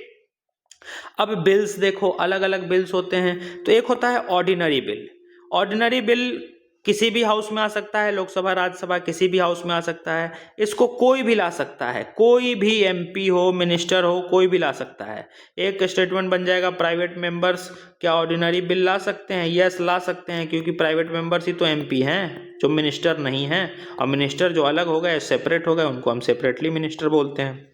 अब बिल्स देखो, अलग अलग बिल्स होते हैं। तो एक होता है ऑर्डिनरी बिल। ऑर्डिनरी बिल किसी भी हाउस में आ सकता है, लोकसभा राज्यसभा किसी भी हाउस में आ सकता है। इसको कोई भी ला सकता है, कोई भी एमपी हो, मिनिस्टर हो, कोई भी ला सकता है। एक स्टेटमेंट बन जाएगा, प्राइवेट मेंबर्स क्या ऑर्डिनरी बिल ला सकते हैं? यस, ला सकते हैं, क्योंकि प्राइवेट मेंबर्स ही तो एमपी हैं जो मिनिस्टर नहीं हैं। और मिनिस्टर जो अलग हो गए, सेपरेट हो गए, उनको हम सेपरेटली मिनिस्टर बोलते हैं।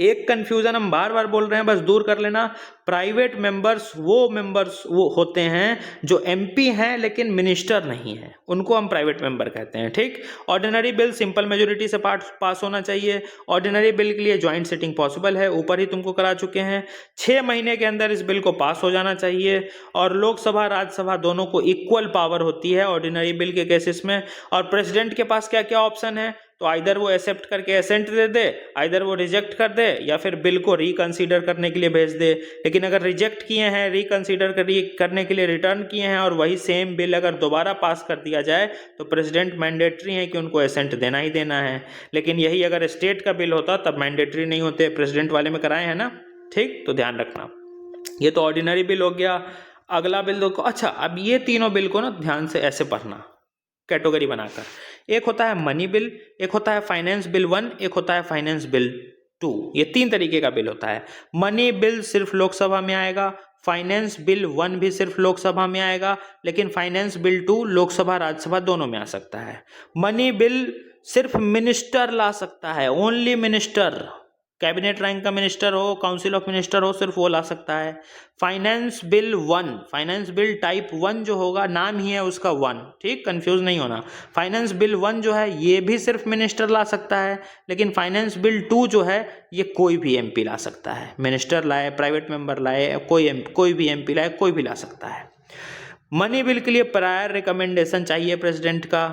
एक कंफ्यूजन हम बार बार बोल रहे हैं, बस दूर कर लेना। प्राइवेट मेंबर्स वो होते हैं जो एमपी हैं लेकिन मिनिस्टर नहीं है, उनको हम प्राइवेट मेंबर कहते हैं, ठीक। ऑर्डिनरी बिल सिंपल मेजोरिटी से पास होना चाहिए। ऑर्डिनरी बिल के लिए ज्वाइंट सिटिंग पॉसिबल है, ऊपर ही तुमको करा चुके हैं। 6 महीने के अंदर इस बिल को पास हो जाना चाहिए। और लोकसभा राज्यसभा दोनों को इक्वल पावर होती है ऑर्डिनरी बिल के केसेस में। और प्रेसिडेंट के पास क्या क्या ऑप्शन है, तो आइदर वो एक्सेप्ट करके एसेंट दे दे, आइदर वो रिजेक्ट कर दे, या फिर बिल को रिकंसीडर करने के लिए भेज दे। लेकिन अगर रिजेक्ट किए हैं, रिकंसीडर करने के लिए रिटर्न किए हैं और वही सेम बिल अगर दोबारा पास कर दिया जाए तो प्रेसिडेंट मैंडेटरी है कि उनको एसेंट देना ही देना है। लेकिन यही अगर स्टेट का बिल होता तब मैंडेटरी नहीं होते, प्रेसिडेंट वाले में कराए हैं ना, ठीक। तो ध्यान रखना, ये तो ऑर्डिनरी बिल हो गया। अगला बिल देखो, अच्छा अब ये तीनों बिल को ना ध्यान से ऐसे पढ़ना कैटेगरी बनाकर। एक होता है मनी बिल, एक होता है फाइनेंस बिल 1, एक होता है फाइनेंस बिल 2। ये 3 तरीके का बिल होता है। मनी बिल सिर्फ लोकसभा में आएगा, फाइनेंस बिल 1 भी सिर्फ लोकसभा में आएगा, लेकिन फाइनेंस बिल 2 लोकसभा राज्यसभा दोनों में आ सकता है। मनी बिल सिर्फ मिनिस्टर ला सकता है, ओनली मिनिस्टर, कैबिनेट रैंक का मिनिस्टर हो, काउंसिल ऑफ मिनिस्टर हो, सिर्फ वो ला सकता है। Finance bill 1, finance bill type 1 जो होगा, नाम ही है उसका 1, ठीक, कंफ्यूज नहीं होना। फाइनेंस बिल 1 जो है ये भी सिर्फ मिनिस्टर ला सकता है, लेकिन फाइनेंस बिल 2 जो है ये कोई भी एमपी ला सकता है। मिनिस्टर लाए, प्राइवेट मेंबर लाए, कोई भी एमपी लाए, कोई भी ला सकता है। मनी बिल के लिए प्रायर रिकमेंडेशन चाहिए प्रेसिडेंट का।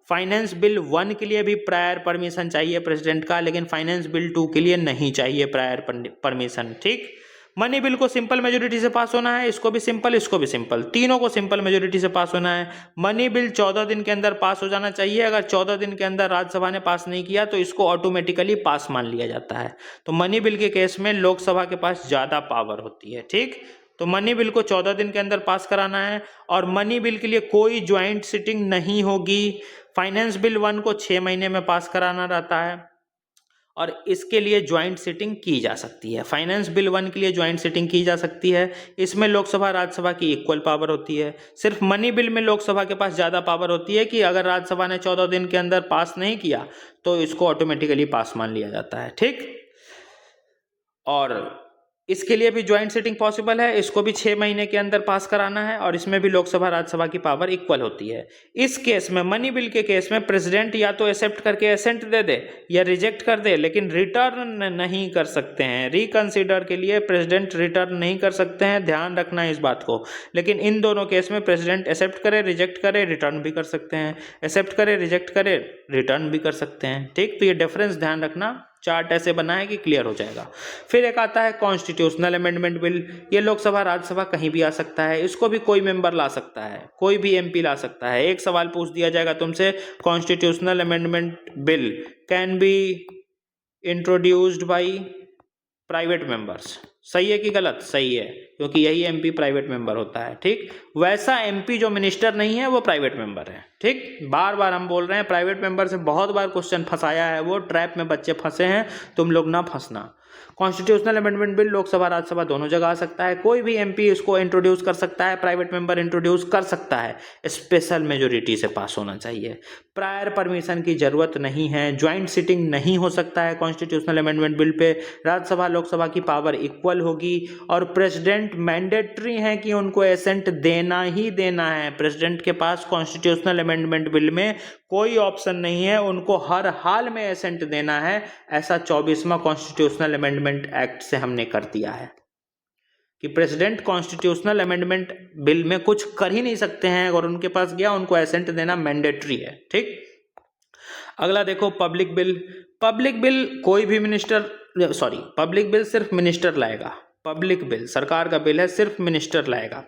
फाइनेंस बिल 1 के लिए भी प्रायर परमिशन चाहिए प्रेसिडेंट का, लेकिन फाइनेंस बिल 2 के लिए नहीं चाहिए प्रायर परमिशन, ठीक। मनी बिल को सिंपल मेजोरिटी से पास होना है, इसको भी सिंपल, इसको भी सिंपल, तीनों को सिंपल मेजोरिटी से पास होना है। मनी बिल 14 दिन के अंदर पास हो जाना चाहिए। अगर 14 दिन के अंदर राज्यसभा ने पास नहीं किया तो इसको ऑटोमेटिकली पास मान लिया जाता है। तो मनी बिल के केस में लोकसभा के पास ज्यादा पावर होती है, ठीक। तो मनी बिल को 14 दिन के अंदर पास कराना है। और मनी बिल के लिए कोई ज्वाइंट सिटिंग नहीं होगी। फाइनेंस बिल 1 को 6 महीने में पास कराना रहता है और इसके लिए ज्वाइंट सिटिंग की जा सकती है। फाइनेंस बिल 1 के लिए ज्वाइंट सिटिंग की जा सकती है। इसमें लोकसभा राज्यसभा की इक्वल पावर होती है। सिर्फ मनी बिल में लोकसभा के पास ज़्यादा पावर होती है कि अगर राज्यसभा ने 14 दिन के अंदर पास नहीं किया तो इसको ऑटोमेटिकली पास मान लिया जाता है, ठीक। और इसके लिए भी ज्वाइंट सिटिंग पॉसिबल है, इसको भी 6 महीने के अंदर पास कराना है और इसमें भी लोकसभा राज्यसभा की पावर इक्वल होती है। इस केस में, मनी बिल के केस में, प्रेसिडेंट या तो एक्सेप्ट करके एसेंट दे दे या रिजेक्ट कर दे, लेकिन रिटर्न नहीं कर सकते हैं। रिकंसीडर के लिए प्रेसिडेंट रिटर्न नहीं कर सकते हैं, ध्यान रखना है इस बात को। लेकिन इन दोनों केस में प्रेसिडेंट एक्सेप्ट करे, रिजेक्ट करे, रिटर्न भी कर सकते हैं। एक्सेप्ट करे, रिजेक्ट करे, रिटर्न भी कर सकते हैं, ठीक। तो ये डिफरेंस ध्यान रखना, चार्ट ऐसे बना है कि क्लियर हो जाएगा। फिर एक आता है कॉन्स्टिट्यूशनल अमेंडमेंट बिल। ये लोकसभा राज्यसभा कहीं भी आ सकता है, इसको भी कोई मेंबर ला सकता है, कोई भी एमपी ला सकता है। एक सवाल पूछ दिया जाएगा तुमसे, constitutional amendment bill can be introduced by private members, सही है कि गलत? सही है, क्योंकि यही एमपी प्राइवेट मेंबर होता है, ठीक। वैसा एमपी जो मिनिस्टर नहीं है वो प्राइवेट मेंबर है, ठीक। बार बार हम बोल रहे हैं, प्राइवेट मेंबर से बहुत बार क्वेश्चन फंसाया है, वो ट्रैप में बच्चे फंसे हैं, तुम लोग ना फंसना। Constitutional amendment bill Lok Sabha Rajya Sabha दोनों जगह आ सकता है, कोई भी एमपी इसको इंट्रोड्यूस कर सकता है, प्राइवेट मेंबर इंट्रोड्यूस कर सकता है, स्पेशल मेजोरिटी से पास होना चाहिए, प्रायर परमिशन की जरूरत नहीं है, ज्वाइंट सिटिंग नहीं हो सकता है constitutional amendment bill pay, Rajya Sabha Lok Sabha की पावर इक्वल होगी और प्रेसिडेंट मैंडेटरी है कि उनको एसेंट देना ही देना है। प्रेसिडेंट के पास कॉन्स्टिट्यूशनल अमेंडमेंट बिल में कोई ऑप्शन नहीं है, उनको हर हाल में एसेंट देना है। ऐसा 24वां कॉन्स्टिट्यूशनल अमेंडमेंट एक्ट से हमने कर दिया है कि प्रेसिडेंट कॉन्स्टिट्यूशनल अमेंडमेंट बिल में कुछ कर ही नहीं सकते हैं, अगर उनके पास गया उनको एसेंट देना मैंडेटरी है। ठीक, अगला देखो पब्लिक बिल। पब्लिक बिल कोई भी पब्लिक बिल सिर्फ मिनिस्टर लाएगा। पब्लिक बिल सरकार का बिल है, सिर्फ मिनिस्टर लाएगा।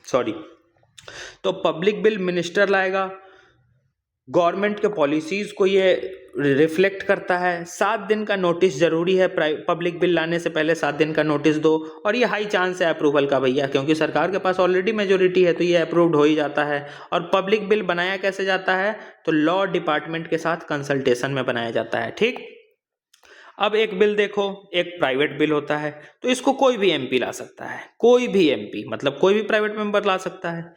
सॉरी तो पब्लिक बिल मिनिस्टर लाएगा, गवर्नमेंट के पॉलिसीज को ये रिफ्लेक्ट करता है। 7 दिन का नोटिस जरूरी है, पब्लिक बिल लाने से पहले 7 दिन का नोटिस दो, और ये हाई चांस है अप्रूवल का भैया, क्योंकि सरकार के पास ऑलरेडी मेजोरिटी है तो ये अप्रूव्ड हो ही जाता है। और पब्लिक बिल बनाया कैसे जाता है, तो लॉ डिपार्टमेंट के साथ कंसल्टेशन में बनाया जाता है। ठीक, अब एक बिल देखो, एक प्राइवेट बिल होता है तो इसको कोई भी एमपी ला सकता है, कोई भी एमपी मतलब कोई भी प्राइवेट मेंबर ला सकता है।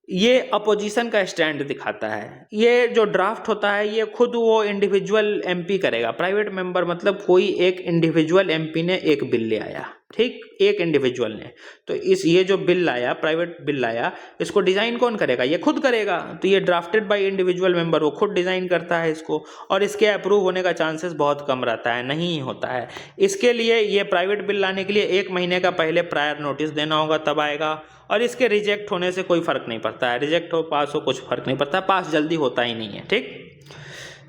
ये अपोजिशन का स्टैंड दिखाता है। ये जो ड्राफ्ट होता है ये खुद वो इंडिविजुअल एमपी करेगा। प्राइवेट मेंबर मतलब कोई एक इंडिविजुअल एमपी ने एक बिल ले आया, ठीक, एक इंडिविजुअल ने, तो ये जो बिल लाया, प्राइवेट बिल लाया, इसको डिजाइन कौन करेगा, ये खुद करेगा। तो ये ड्राफ्टेड बाय इंडिविजुअल मेंबर, वो खुद डिजाइन करता है इसको, और इसके अप्रूव होने का चांसेस बहुत कम रहता है, नहीं होता है। इसके लिए ये प्राइवेट बिल लाने के लिए 1 महीने का पहले प्रायर नोटिस देना होगा, तब आएगा। और इसके रिजेक्ट होने से कोई फर्क नहीं पड़ता है, रिजेक्ट हो पास हो कुछ फर्क नहीं पड़ता, पास जल्दी होता ही नहीं है। ठीक,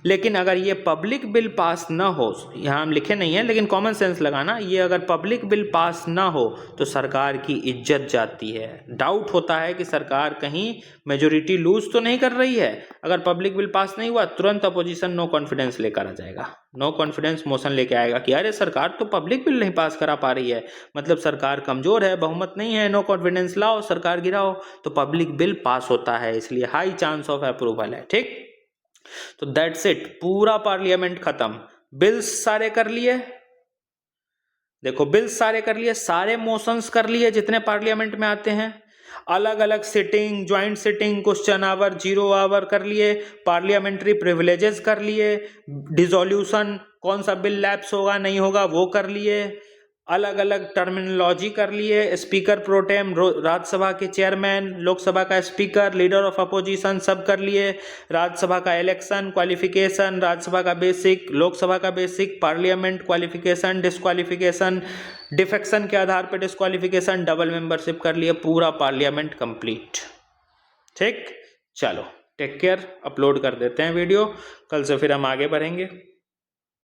लेकिन अगर ये पब्लिक बिल पास ना हो, यहाँ हम लिखे नहीं है लेकिन कॉमन सेंस लगाना, ये अगर पब्लिक बिल पास ना हो तो सरकार की इज्जत जाती है। डाउट होता है कि सरकार कहीं मेजोरिटी लूज तो नहीं कर रही है। अगर पब्लिक बिल पास नहीं हुआ तुरंत अपोजिशन नो कॉन्फिडेंस लेकर आ जाएगा, नो कॉन्फिडेंस मोशन लेके आएगा कि अरे सरकार तो पब्लिक बिल नहीं पास करा पा रही है, मतलब सरकार कमजोर है, बहुमत नहीं है, नो कॉन्फिडेंस लाओ, सरकार गिराओ, तो पब्लिक बिल पास होता है, इसलिए हाई चांस ऑफ अप्रूवल है। ठीक, तो दैट्स इट, पूरा पार्लियामेंट खत्म। बिल्स सारे कर लिए, देखो बिल्स सारे कर लिए, सारे मोशंस कर लिए जितने पार्लियामेंट में आते हैं, अलग अलग sitting, joint sitting, question hour, 0 hour कर लिए, पार्लियामेंट्री प्रिविलेजेस कर लिए, डिसोल्यूशन कौन सा बिल लैप्स होगा नहीं होगा वो कर लिए, अलग अलग टर्मिनोलॉजी कर लिए, स्पीकर प्रोटेम, राज्यसभा के चेयरमैन, लोकसभा का स्पीकर, लीडर ऑफ अपोजिशन सब कर लिए, राज्यसभा का इलेक्शन, क्वालिफिकेशन, राज्यसभा का बेसिक, लोकसभा का basic, parliament qualification, disqualification, defection के आधार पर डिस्क्वालिफिकेशन, डबल मेंबरशिप कर लिए, पूरा पार्लियामेंट कंप्लीट। ठीक, चलो टेक केयर, अपलोड कर देते हैं वीडियो, कल से फिर हम आगे बढ़ेंगे।